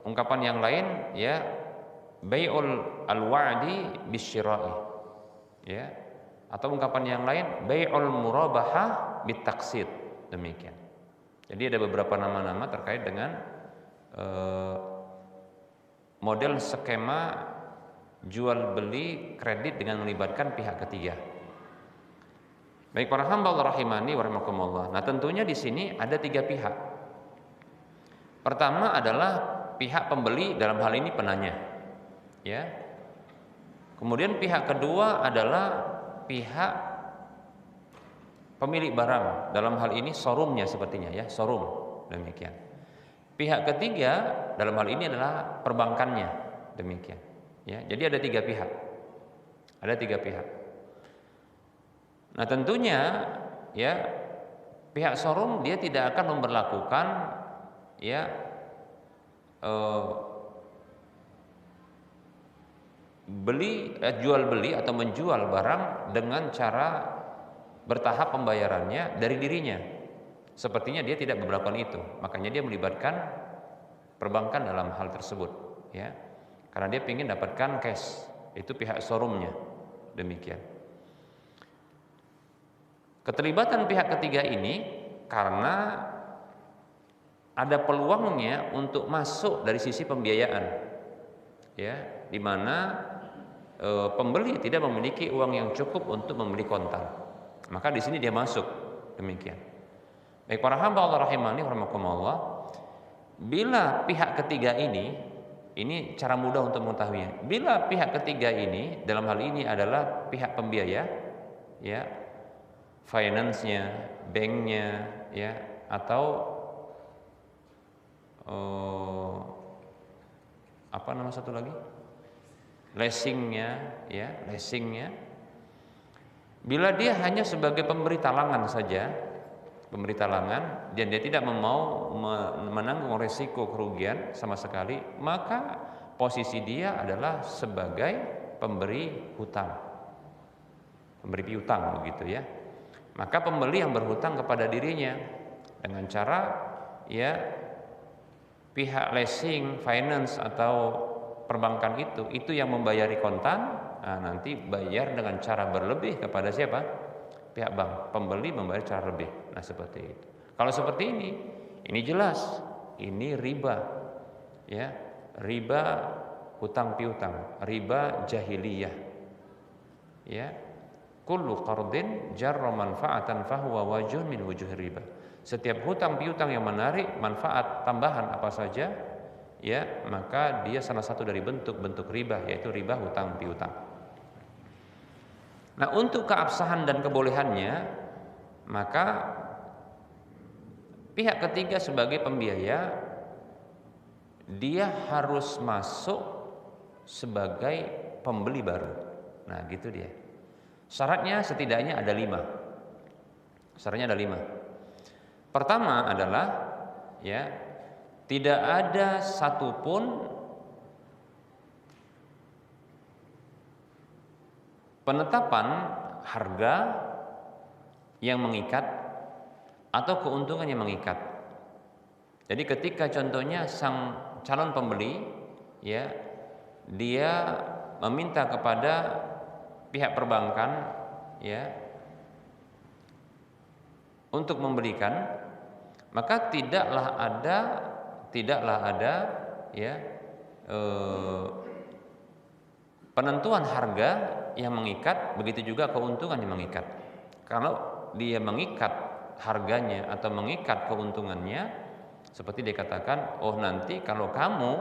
ungkapan yang lain ya bai'ul alwa'di bisyira'i ya, atau ungkapan yang lain bai'ul murabahah bitaksid, demikian. Jadi ada beberapa nama-nama terkait dengan model skema jual beli kredit dengan melibatkan pihak ketiga. Baik para hamba Allah rahimani wa rahimakumullah. Nah, tentunya di sini ada 3 pihak. Pertama adalah pihak pembeli, dalam hal ini penanya. Ya. Kemudian pihak kedua adalah pihak pemilik barang, dalam hal ini showroomnya sepertinya ya, showroom, demikian. Pihak ketiga dalam hal ini adalah perbankannya, demikian. Ya, jadi ada 3 pihak. Ada 3 pihak. Nah, tentunya ya pihak showroom dia tidak akan memberlakukan ya jual beli atau menjual barang dengan cara bertahap pembayarannya dari dirinya. Sepertinya dia tidak melakukan itu. Makanya dia melibatkan perbankan dalam hal tersebut, ya. Karena dia ingin dapatkan cash, itu pihak showroomnya. Demikian. Keterlibatan pihak ketiga ini karena ada peluangnya untuk masuk dari sisi pembiayaan, ya, di mana pembeli tidak memiliki uang yang cukup untuk membeli kontan. Maka di sini dia masuk, demikian. Baik para hamba Allah rahimani wa rahimakumullah, bila pihak ketiga ini cara mudah untuk mengetahuinya. Bila pihak ketiga ini dalam hal ini adalah pihak pembiaya, ya, finance-nya, bank-nya, ya, atau apa nama satu lagi? Leasing-nya, ya, leasing-nya. Bila dia hanya sebagai pemberi talangan saja, pemberi talangan, dan dia tidak mau menanggung resiko kerugian sama sekali, maka posisi dia adalah sebagai pemberi hutang, pemberi piutang begitu ya. Maka pembeli yang berhutang kepada dirinya dengan cara ya pihak leasing, finance atau perbankan itu yang membayari kontan, nah, nanti bayar dengan cara berlebih kepada siapa? Pihak bank. Pembeli membayar cara lebih. Nah, seperti itu. Kalau seperti ini jelas ini riba. Ya, riba hutang piutang, riba jahiliyah. Ya. Kullu qardin jarra manfaatan fahuwa wajhun min wujuhir riba. Setiap hutang piutang yang menarik manfaat tambahan apa saja, ya, maka dia salah satu dari bentuk-bentuk riba, yaitu riba hutang piutang. Nah, untuk keabsahan dan kebolehannya, maka pihak ketiga sebagai pembiaya dia harus masuk sebagai pembeli baru. Nah, gitu dia. Syaratnya setidaknya ada 5. Syaratnya ada 5. Pertama adalah ya tidak ada satupun penetapan harga yang mengikat atau keuntungan yang mengikat. Jadi ketika contohnya sang calon pembeli ya dia meminta kepada pihak perbankan ya untuk membelikan, maka tidaklah ada ya penentuan harga yang mengikat, begitu juga keuntungan yang mengikat. Kalau dia mengikat harganya atau mengikat keuntungannya, seperti dikatakan, oh nanti kalau kamu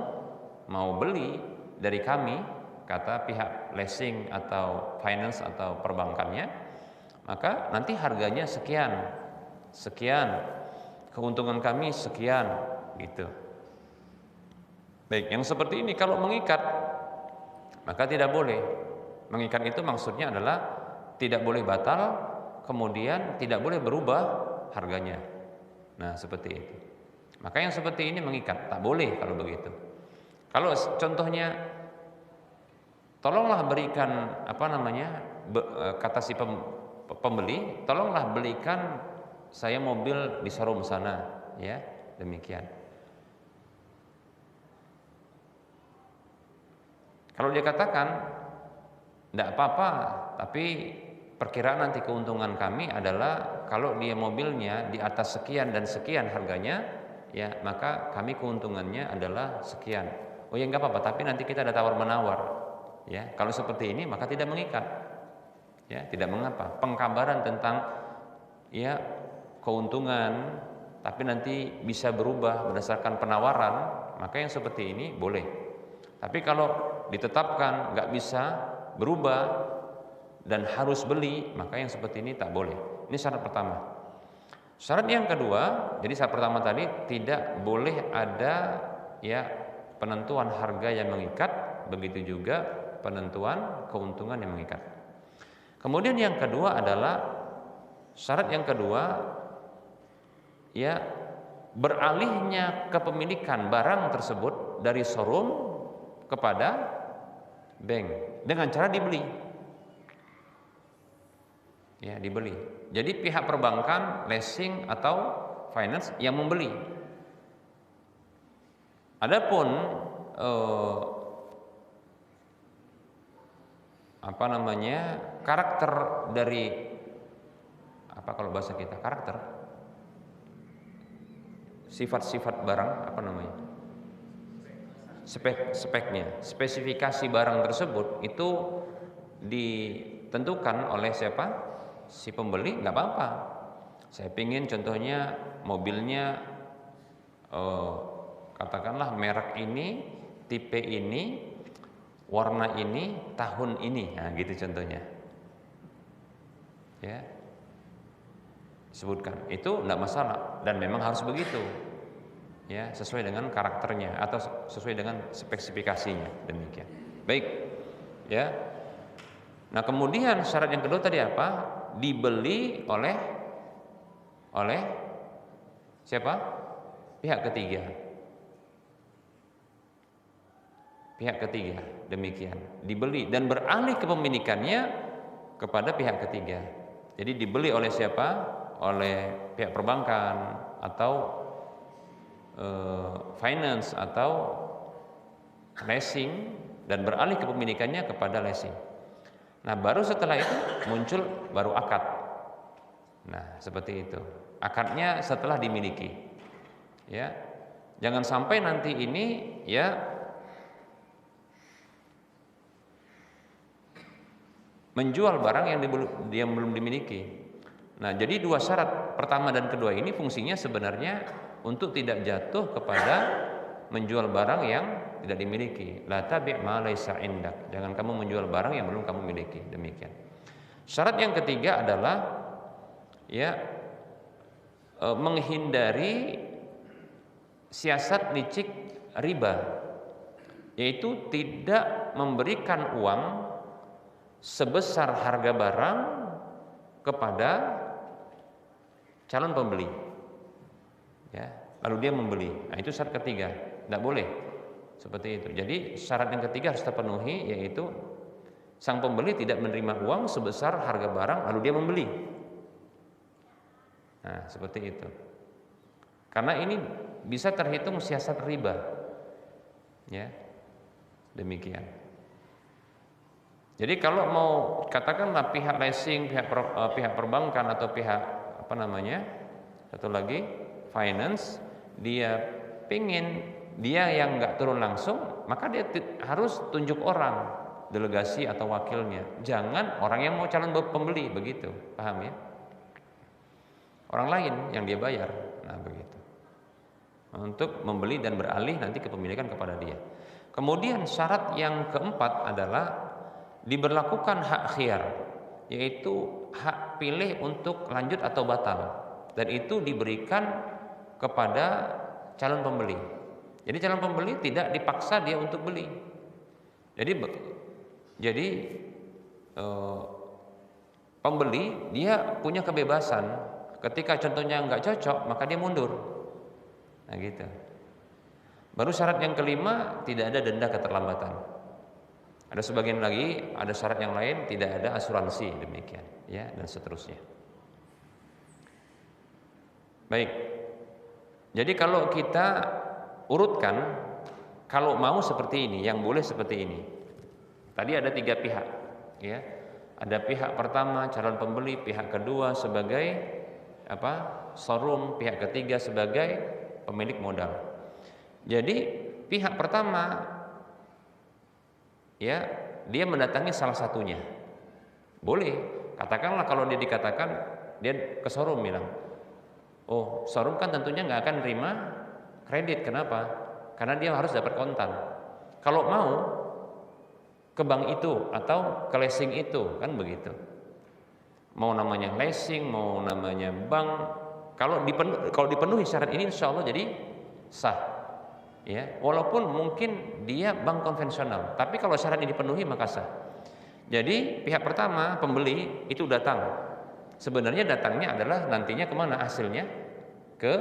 mau beli dari kami, kata pihak leasing atau finance atau perbankannya, maka nanti harganya sekian, keuntungan kami sekian, gitu. Baik, yang seperti ini kalau mengikat, maka tidak boleh. Mengikat itu maksudnya adalah tidak boleh batal, kemudian tidak boleh berubah harganya. Nah, seperti itu. Maka yang seperti ini mengikat, tak boleh kalau begitu. Kalau contohnya, tolonglah berikan kata si pembeli, tolonglah belikan saya mobil di showroom sana, ya, demikian. Kalau dia katakan tidak apa-apa, tapi perkiraan nanti keuntungan kami adalah kalau dia mobilnya di atas sekian dan sekian harganya, ya maka kami keuntungannya adalah sekian. Oh ya nggak apa-apa, tapi nanti kita ada tawar-menawar. Ya, kalau seperti ini maka tidak mengikat. Ya, tidak mengapa. Pengkabaran tentang ya keuntungan, tapi nanti bisa berubah berdasarkan penawaran, maka yang seperti ini boleh. Tapi kalau ditetapkan nggak bisa berubah dan harus beli, maka yang seperti ini tak boleh. Ini syarat pertama. Syarat yang kedua, jadi syarat pertama tadi tidak boleh ada ya penentuan harga yang mengikat, begitu juga penentuan keuntungan yang mengikat. Kemudian yang kedua adalah syarat yang kedua ya beralihnya kepemilikan barang tersebut dari showroom kepada bank dengan cara dibeli. Ya, dibeli. Jadi pihak perbankan, leasing atau finance yang membeli. Adapun karakter dari kalau bahasa kita karakter sifat-sifat barang speknya, spesifikasi barang tersebut itu ditentukan oleh siapa? Si pembeli, nggak apa-apa. Saya pingin contohnya mobilnya katakanlah merek ini, tipe ini, warna ini, tahun ini, nah gitu contohnya. Ya, sebutkan itu nggak masalah dan memang harus begitu. Ya, sesuai dengan karakternya atau sesuai dengan spesifikasinya, demikian. Baik, ya. Nah, kemudian syarat yang kedua tadi apa? Dibeli oleh siapa? Pihak ketiga. Pihak ketiga, demikian. Dibeli dan beralih kepemilikannya kepada pihak ketiga. Jadi dibeli oleh siapa? Oleh pihak perbankan atau finance atau leasing, dan beralih kepemilikannya kepada leasing. Nah, baru setelah itu muncul baru akad. Nah, seperti itu. Akadnya setelah dimiliki. Ya. Jangan sampai nanti ini ya menjual barang yang dia belum dimiliki. Nah, jadi dua syarat pertama dan kedua ini fungsinya sebenarnya untuk tidak jatuh kepada menjual barang yang tidak dimiliki. La tabi' ma laisa indak. Jangan kamu menjual barang yang belum kamu miliki. Demikian. Syarat yang ketiga adalah ya menghindari siasat licik riba, yaitu tidak memberikan uang sebesar harga barang kepada calon pembeli, ya, lalu dia membeli. Nah, itu syarat ketiga, tidak boleh seperti itu. Jadi syarat yang ketiga harus terpenuhi, yaitu sang pembeli tidak menerima uang sebesar harga barang lalu dia membeli. Nah, seperti itu. Karena ini bisa terhitung siasat riba, ya, demikian. Jadi kalau mau katakanlah pihak leasing, pihak perbankan atau pihak apa namanya, satu lagi finance, dia yang nggak turun langsung, maka dia harus tunjuk orang, delegasi atau wakilnya. Jangan orang yang mau calon pembeli, begitu, paham ya? Orang lain yang dia bayar, nah begitu. Untuk membeli dan beralih nanti kepemilikan kepada dia. Kemudian syarat yang keempat adalah diberlakukan hak khiyar, yaitu hak pilih untuk lanjut atau batal, dan itu diberikan kepada calon pembeli. Jadi calon pembeli tidak dipaksa dia untuk beli. Jadi pembeli dia punya kebebasan. Ketika contohnya nggak cocok, maka dia mundur. Nah gitu. Baru syarat yang kelima, tidak ada denda keterlambatan. Ada sebagian lagi, ada syarat yang lain, tidak ada asuransi, demikian, ya, dan seterusnya. Baik. Jadi kalau kita urutkan, kalau mau seperti ini, yang boleh seperti ini. Tadi ada 3 pihak, ya. Ada pihak pertama calon pembeli, pihak kedua sebagai showroom, pihak ketiga sebagai pemilik modal. Jadi pihak pertama, ya, dia mendatangi salah satunya. Boleh. Katakanlah kalau dia dikatakan, dia ke showroom bilang, oh, showroom kan tentunya nggak akan terima kredit. Kenapa? Karena dia harus dapat kontan. Kalau mau ke bank itu atau ke leasing itu, kan begitu. Mau namanya leasing, mau namanya bank, kalau dipenuhi syarat ini, insya Allah jadi sah. Ya, walaupun mungkin dia bank konvensional, tapi kalau syarat ini dipenuhi maka sah. Jadi pihak pertama pembeli itu datang. Sebenarnya datangnya adalah nantinya kemana hasilnya? Ke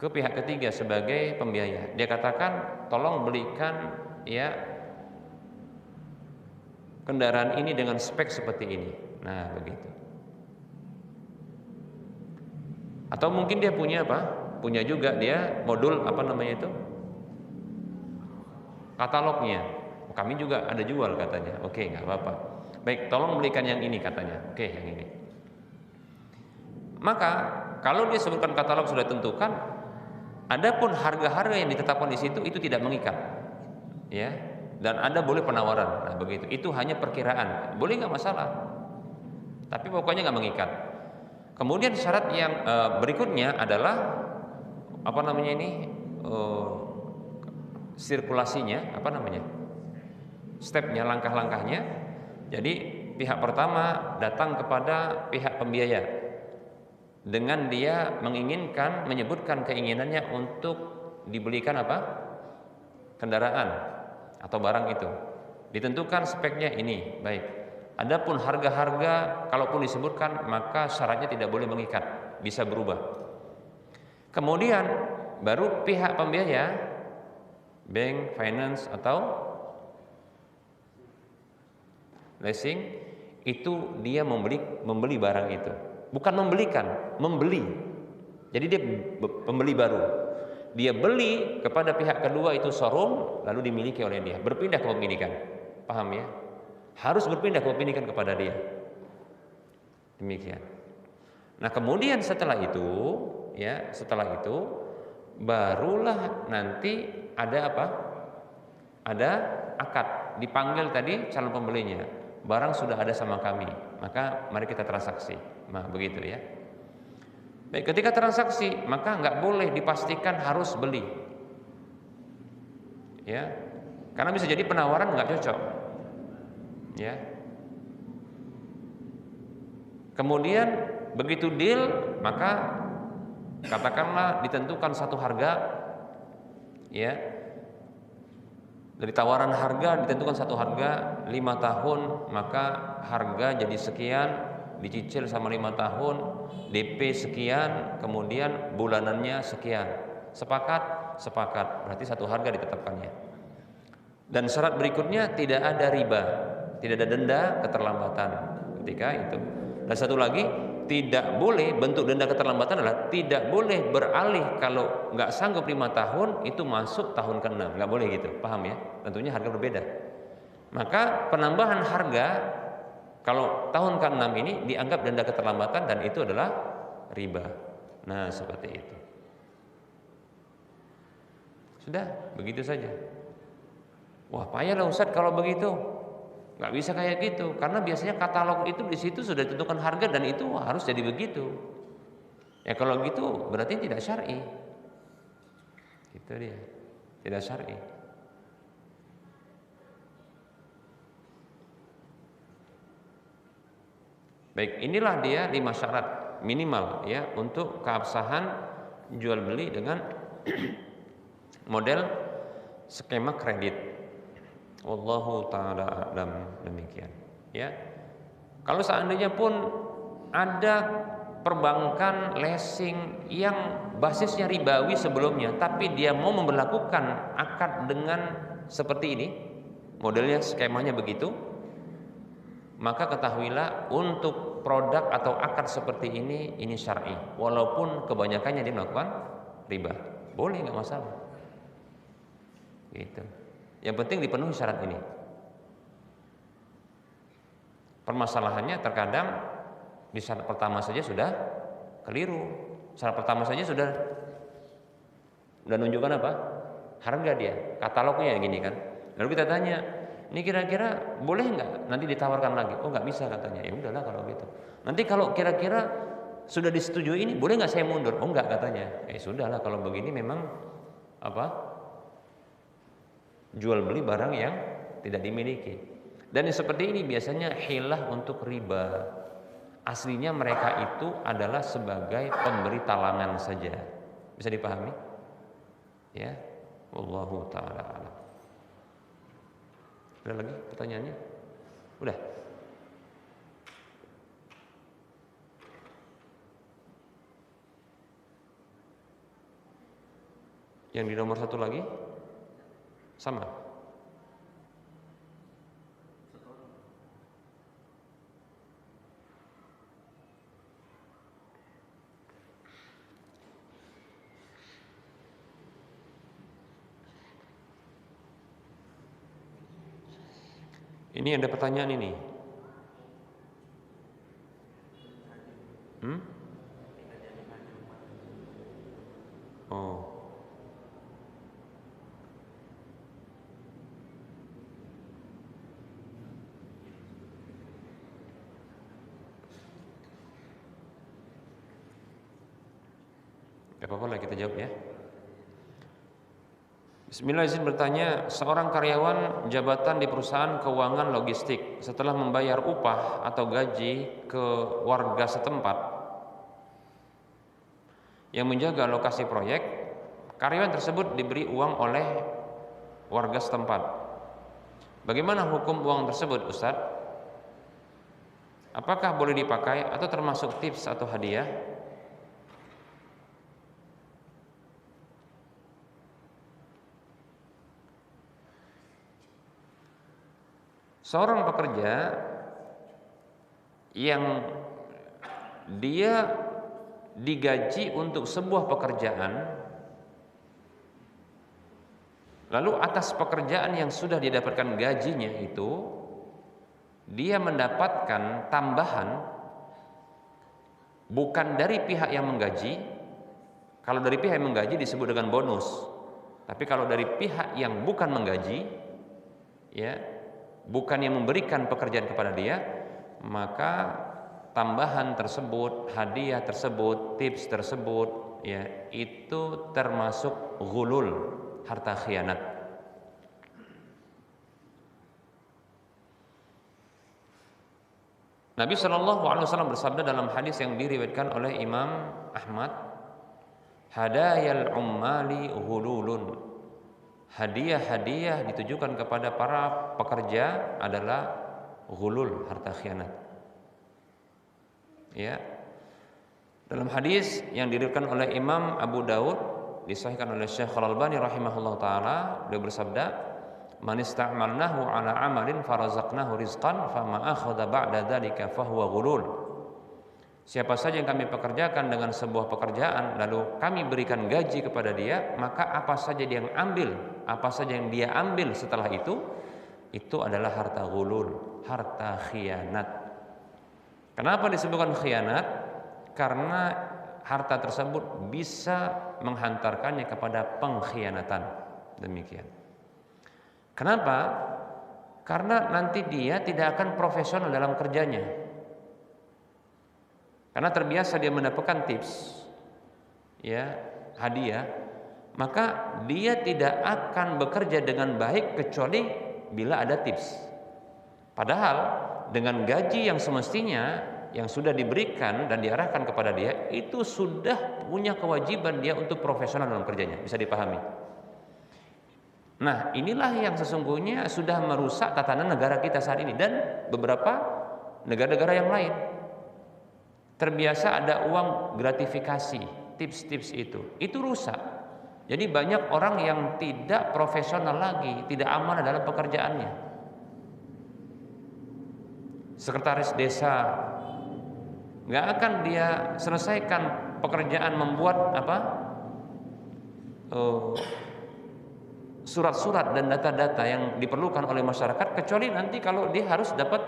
pihak ketiga sebagai pembiaya. Dia katakan, tolong belikan ya kendaraan ini dengan spek seperti ini. Nah begitu. Atau mungkin dia punya punya juga dia modul katalognya. Kami juga ada jual katanya. Oke, nggak apa-apa. Baik, tolong belikan yang ini katanya. Oke, yang ini. Maka kalau dia sebutkan katalog sudah tentukan, adapun harga-harga yang ditetapkan di situ itu tidak mengikat, ya. Dan ada boleh penawaran. Nah begitu. Itu hanya perkiraan. Boleh nggak masalah. Tapi pokoknya nggak mengikat. Kemudian syarat yang berikutnya adalah sirkulasinya, stepnya, langkah-langkahnya. Jadi pihak pertama datang kepada pihak pembiaya dengan dia menyebutkan keinginannya untuk dibelikan kendaraan atau barang itu. ditentukan speknya ini, baik. Adapun harga-harga kalaupun disebutkan maka syaratnya tidak boleh mengikat, bisa berubah. Kemudian baru pihak pembiaya, bank, finance atau leasing itu dia membeli barang itu. Bukan membelikan, membeli. Jadi dia pembeli baru. Dia beli kepada pihak kedua itu showroom lalu dimiliki oleh dia, berpindah kepemilikan. Paham ya? Harus berpindah kepemilikan kepada dia. Demikian. Nah, kemudian setelah itu barulah nanti ada apa? Ada akad, dipanggil tadi calon pembelinya. Barang sudah ada sama kami, maka mari kita transaksi. Nah, begitu ya. Baik, ketika transaksi maka nggak boleh dipastikan harus beli, ya, karena bisa jadi penawaran nggak cocok, ya. Kemudian begitu deal maka katakanlah ditentukan satu harga, ya, dari tawaran harga ditentukan satu harga 5 tahun, maka harga jadi sekian, dicicil sama 5 tahun, DP sekian, kemudian bulanannya sekian. Sepakat? Sepakat. Berarti satu harga ditetapkannya. Dan syarat berikutnya tidak ada riba, tidak ada denda keterlambatan ketika itu. Dan satu lagi, tidak boleh, bentuk denda keterlambatan adalah tidak boleh beralih kalau nggak sanggup 5 tahun itu masuk tahun ke-6, nggak boleh gitu, paham ya? Tentunya harga berbeda. Maka penambahan harga kalau tahun ke-6 ini dianggap denda keterlambatan dan itu adalah riba. Nah, seperti itu. Sudah, begitu saja. Wah, payahlah Ustaz kalau begitu. Nggak bisa kayak gitu, karena biasanya katalog itu di situ sudah ditentukan harga dan itu harus jadi begitu. Ya kalau gitu berarti tidak syar'i. Itu dia, tidak syar'i. Baik, inilah dia 5 syarat minimal ya untuk keabsahan jual beli dengan model skema kredit. Wallahu ta'ala a'lam, demikian ya. Kalau seandainya pun ada perbankan leasing yang basisnya ribawi sebelumnya tapi dia mau memberlakukan akad dengan seperti ini, modelnya skemanya begitu, maka ketahuilah untuk produk atau akad seperti ini syar'i, walaupun kebanyakannya dia melakukan riba, boleh, nggak masalah gitu. Yang penting dipenuhi syarat ini. Permasalahannya terkadang di syarat pertama saja sudah keliru. Syarat pertama saja sudah menunjukkan apa? Harga dia, katalognya gini kan. Lalu kita tanya, ini kira-kira boleh nggak nanti ditawarkan lagi? Oh, nggak bisa katanya. Ya udahlah kalau gitu. Nanti kalau kira-kira sudah disetujui ini, boleh nggak saya mundur? Oh, nggak katanya. Sudahlah kalau begini memang apa? Jual beli barang yang tidak dimiliki. Dan yang seperti ini biasanya hilah untuk riba. Aslinya mereka itu adalah sebagai pemberi talangan saja. Bisa dipahami? Ya. Wallahu ta'ala a'lam. Ada lagi pertanyaannya? Udah. Yang di nomor 1 lagi? Sama. Ini ada pertanyaan ini. Oh. Apa-apa lah kita jawab ya. Bismillah, izin bertanya, seorang karyawan jabatan di perusahaan keuangan logistik setelah membayar upah atau gaji ke warga setempat yang menjaga lokasi proyek, karyawan tersebut diberi uang oleh warga setempat. Bagaimana hukum uang tersebut, Ustaz? Apakah boleh dipakai atau termasuk tips atau hadiah? Seorang pekerja yang dia digaji untuk sebuah pekerjaan, lalu atas pekerjaan yang sudah didapatkan gajinya itu, dia mendapatkan tambahan bukan dari pihak yang menggaji. Kalau dari pihak yang menggaji disebut dengan bonus. Tapi kalau dari pihak yang bukan menggaji, ya, bukan yang memberikan pekerjaan kepada dia, maka tambahan tersebut, hadiah tersebut, tips tersebut, ya, itu termasuk ghulul, harta khianat. Nabi Shallallahu Alaihi Wasallam bersabda dalam hadis yang diriwayatkan oleh Imam Ahmad, hadayal ummali ghululun. Hadiah-hadiah ditujukan kepada para pekerja adalah ghulul, harta khianat. Ya. Dalam hadis yang diriwayatkan oleh Imam Abu Daud, disahihkan oleh Syekh Al-Albani rahimahullah taala, beliau bersabda, man ista'malnahu ala amalin farazaqnahu rizqan fama akhadha ba'da dzalika fahuwa ghulul. Siapa saja yang kami pekerjakan dengan sebuah pekerjaan lalu kami berikan gaji kepada dia, maka apa saja dia yang dia ambil setelah itu adalah harta ghulul, harta khianat. Kenapa disebutkan khianat? Karena harta tersebut bisa menghantarkannya kepada pengkhianatan. Demikian. Kenapa? Karena nanti dia tidak akan profesional dalam kerjanya. Karena terbiasa dia mendapatkan tips, ya, hadiah, maka dia tidak akan bekerja dengan baik kecuali bila ada tips. Padahal dengan gaji yang semestinya yang sudah diberikan dan diarahkan kepada dia, itu sudah punya kewajiban dia untuk profesional dalam kerjanya. Bisa dipahami? Nah, inilah yang sesungguhnya sudah merusak tatanan negara kita saat ini dan beberapa negara-negara yang lain. Terbiasa ada uang gratifikasi, tips-tips itu rusak. Jadi banyak orang yang tidak profesional lagi, tidak amanah dalam pekerjaannya. Sekretaris desa nggak akan dia selesaikan pekerjaan membuat surat-surat dan data-data yang diperlukan oleh masyarakat, kecuali nanti kalau dia harus dapat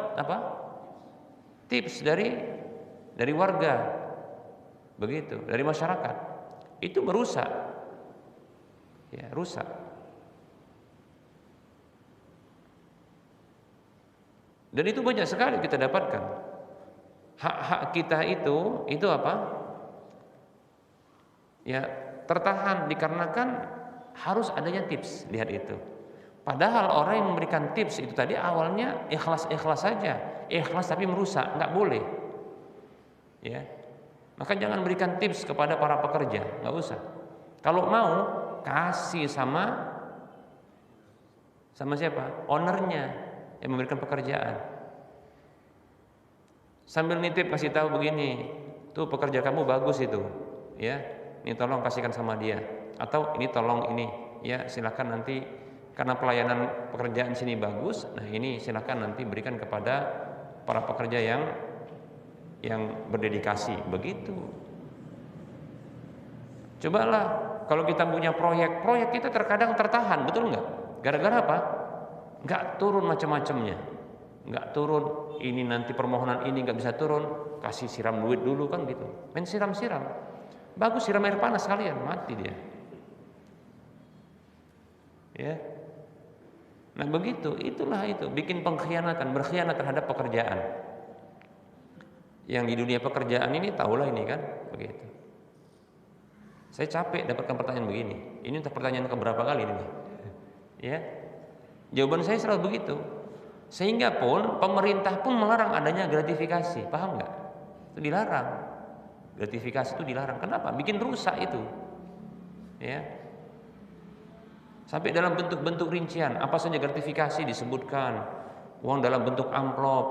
tips dari warga, begitu, dari masyarakat. Itu merusak, ya, rusak. Dan itu banyak sekali kita dapatkan. Hak-hak kita itu apa? Ya, tertahan dikarenakan harus adanya tips. Lihat itu. Padahal orang yang memberikan tips itu tadi awalnya ikhlas-ikhlas saja, ikhlas tapi merusak, nggak boleh. Ya, maka jangan berikan tips kepada para pekerja, nggak usah. Kalau mau kasih sama siapa? Ownernya yang memberikan pekerjaan. Sambil nitip kasih tahu begini, tuh pekerja kamu bagus itu, ya, ini tolong kasihkan sama dia, atau ini tolong ini, ya silakan nanti karena pelayanan pekerjaan sini bagus, nah ini silakan nanti berikan kepada para pekerja yang berdedikasi, begitu. Cobalah kalau kita punya proyek kita terkadang tertahan, betul nggak? Gara-gara apa? Nggak turun macam-macamnya, nggak turun. Ini nanti permohonan ini nggak bisa turun, kasih siram duit dulu kan gitu. Main siram-siram, bagus siram air panas sekalian, mati dia. Ya, nah begitu, itulah itu bikin pengkhianatan, berkhianat terhadap pekerjaan. Yang di dunia pekerjaan ini tahulah ini kan begitu. Saya capek dapatkan pertanyaan begini. Ini untuk pertanyaan keberapa kali ini? Ya, jawaban saya selalu begitu. Sehingga pun pemerintah pun melarang adanya gratifikasi, paham nggak? Itu dilarang. Gratifikasi itu dilarang. Kenapa? Bikin rusak itu. Ya. Sampai dalam bentuk-bentuk rincian, apa saja gratifikasi disebutkan, uang dalam bentuk amplop,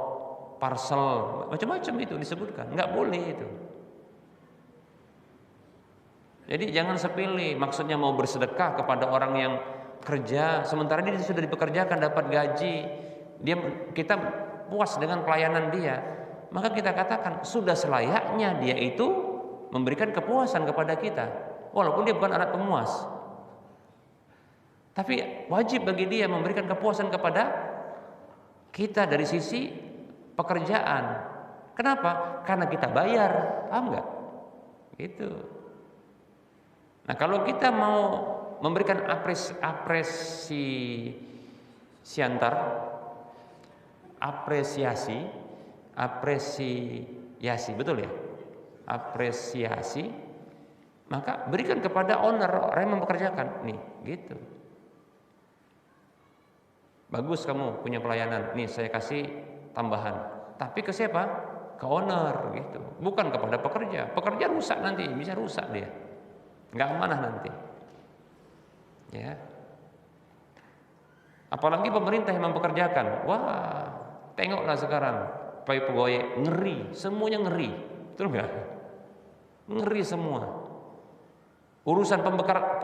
parcel, macam-macam itu disebutkan. Nggak boleh itu. Jadi jangan sepele, maksudnya mau bersedekah kepada orang yang kerja, sementara dia sudah dipekerjakan, dapat gaji, kita puas dengan pelayanan dia, maka kita katakan sudah selayaknya dia itu memberikan kepuasan kepada kita, walaupun dia bukan anak pemuas, tapi wajib bagi dia memberikan kepuasan kepada kita dari sisi pekerjaan. Kenapa? Karena kita bayar, paham nggak? Gitu. Nah, kalau kita mau memberikan apresiasi, betul ya? Apresiasi, maka berikan kepada owner, orang yang mempekerjakan, nih, gitu. Bagus kamu punya pelayanan, nih saya kasih tambahan. Tapi ke siapa? Ke owner, gitu. Bukan kepada pekerja. Pekerja rusak nanti, bisa rusak dia. Nggak amanah nanti. Ya. Apalagi pemerintah yang mempekerjakan. Wah, tengoklah sekarang pegawai ngeri, semuanya ngeri. Betul nggak? Ngeri semua. Urusan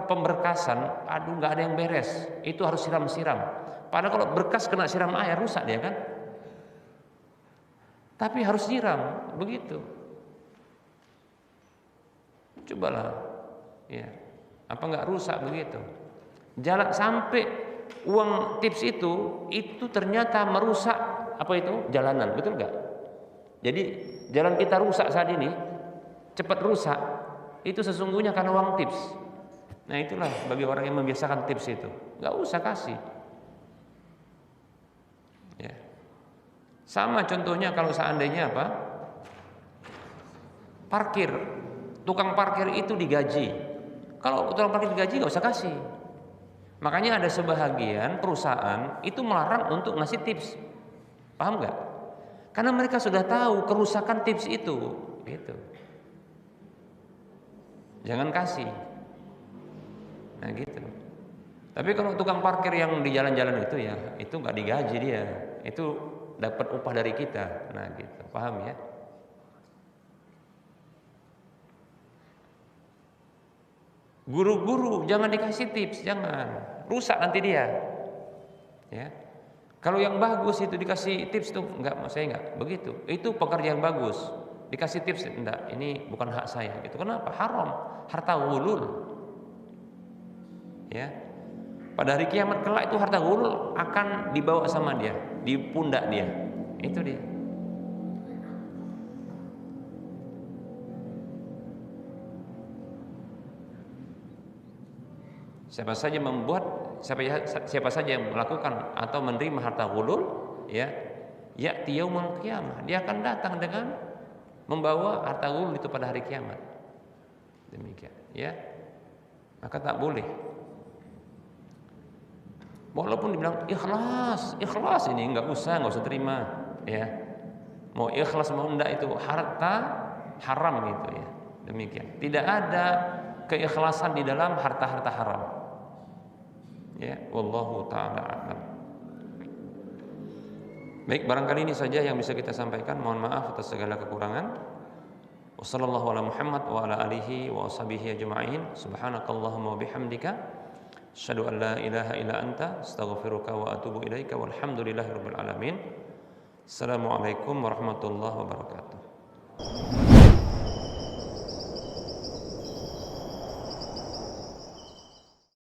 pemberkasan, aduh nggak ada yang beres. Itu harus siram-siram. Padahal kalau berkas kena siram air rusak dia kan. Tapi harus siram, begitu. Cobalah, ya. Apa nggak rusak begitu? Jalan sampai uang tips itu ternyata merusak apa itu? Jalanan, betul nggak? Jadi jalan kita rusak saat ini, cepat rusak, itu sesungguhnya karena uang tips. Nah itulah bagi orang yang membiasakan tips itu, nggak usah kasih. Ya. Sama contohnya kalau seandainya apa? Parkir, tukang parkir itu digaji. Kalau tukang parkir digaji nggak usah kasih. Makanya ada sebahagian perusahaan itu melarang untuk ngasih tips, paham nggak? Karena mereka sudah tahu kerusakan tips itu, gitu. Jangan kasih. Nah gitu. Tapi kalau tukang parkir yang di jalan-jalan itu ya, itu nggak digaji dia, itu dapat upah dari kita. Nah gitu, paham ya? Guru-guru jangan dikasih tips, jangan, rusak nanti dia. Ya, kalau yang bagus itu dikasih tips tuh enggak, saya enggak begitu. Itu pekerjaan bagus, dikasih tips enggak, ini bukan hak saya. Gitu. Kenapa? Haram, harta ghulul. Ya, pada hari kiamat kelak itu harta ghulul akan dibawa sama dia, di pundak dia. Itu dia. Siapa saja yang melakukan atau menerima harta ghulul, ya, ya'ti yaumul qiyamah, dia akan datang dengan membawa harta ghulul itu pada hari kiamat. Demikian, ya. Maka tak boleh. Walaupun dibilang ikhlas ini enggak usah terima, ya. Mau ikhlas mau enggak itu harta haram itu, ya. Demikian. Tidak ada keikhlasan di dalam harta-harta haram. Ya, wallahu taala a'lam. Baik, barangkali ini saja yang bisa kita sampaikan. Mohon maaf atas segala kekurangan. Wassallallahu ala Muhammad wa ala alihi wa washabihi ajma'in. Subhanakallahumma wa bihamdika asyhadu an la ilaha illa anta astaghfiruka wa atubu ilaika walhamdulillahirabbil alamin. Assalamualaikum warahmatullahi wabarakatuh.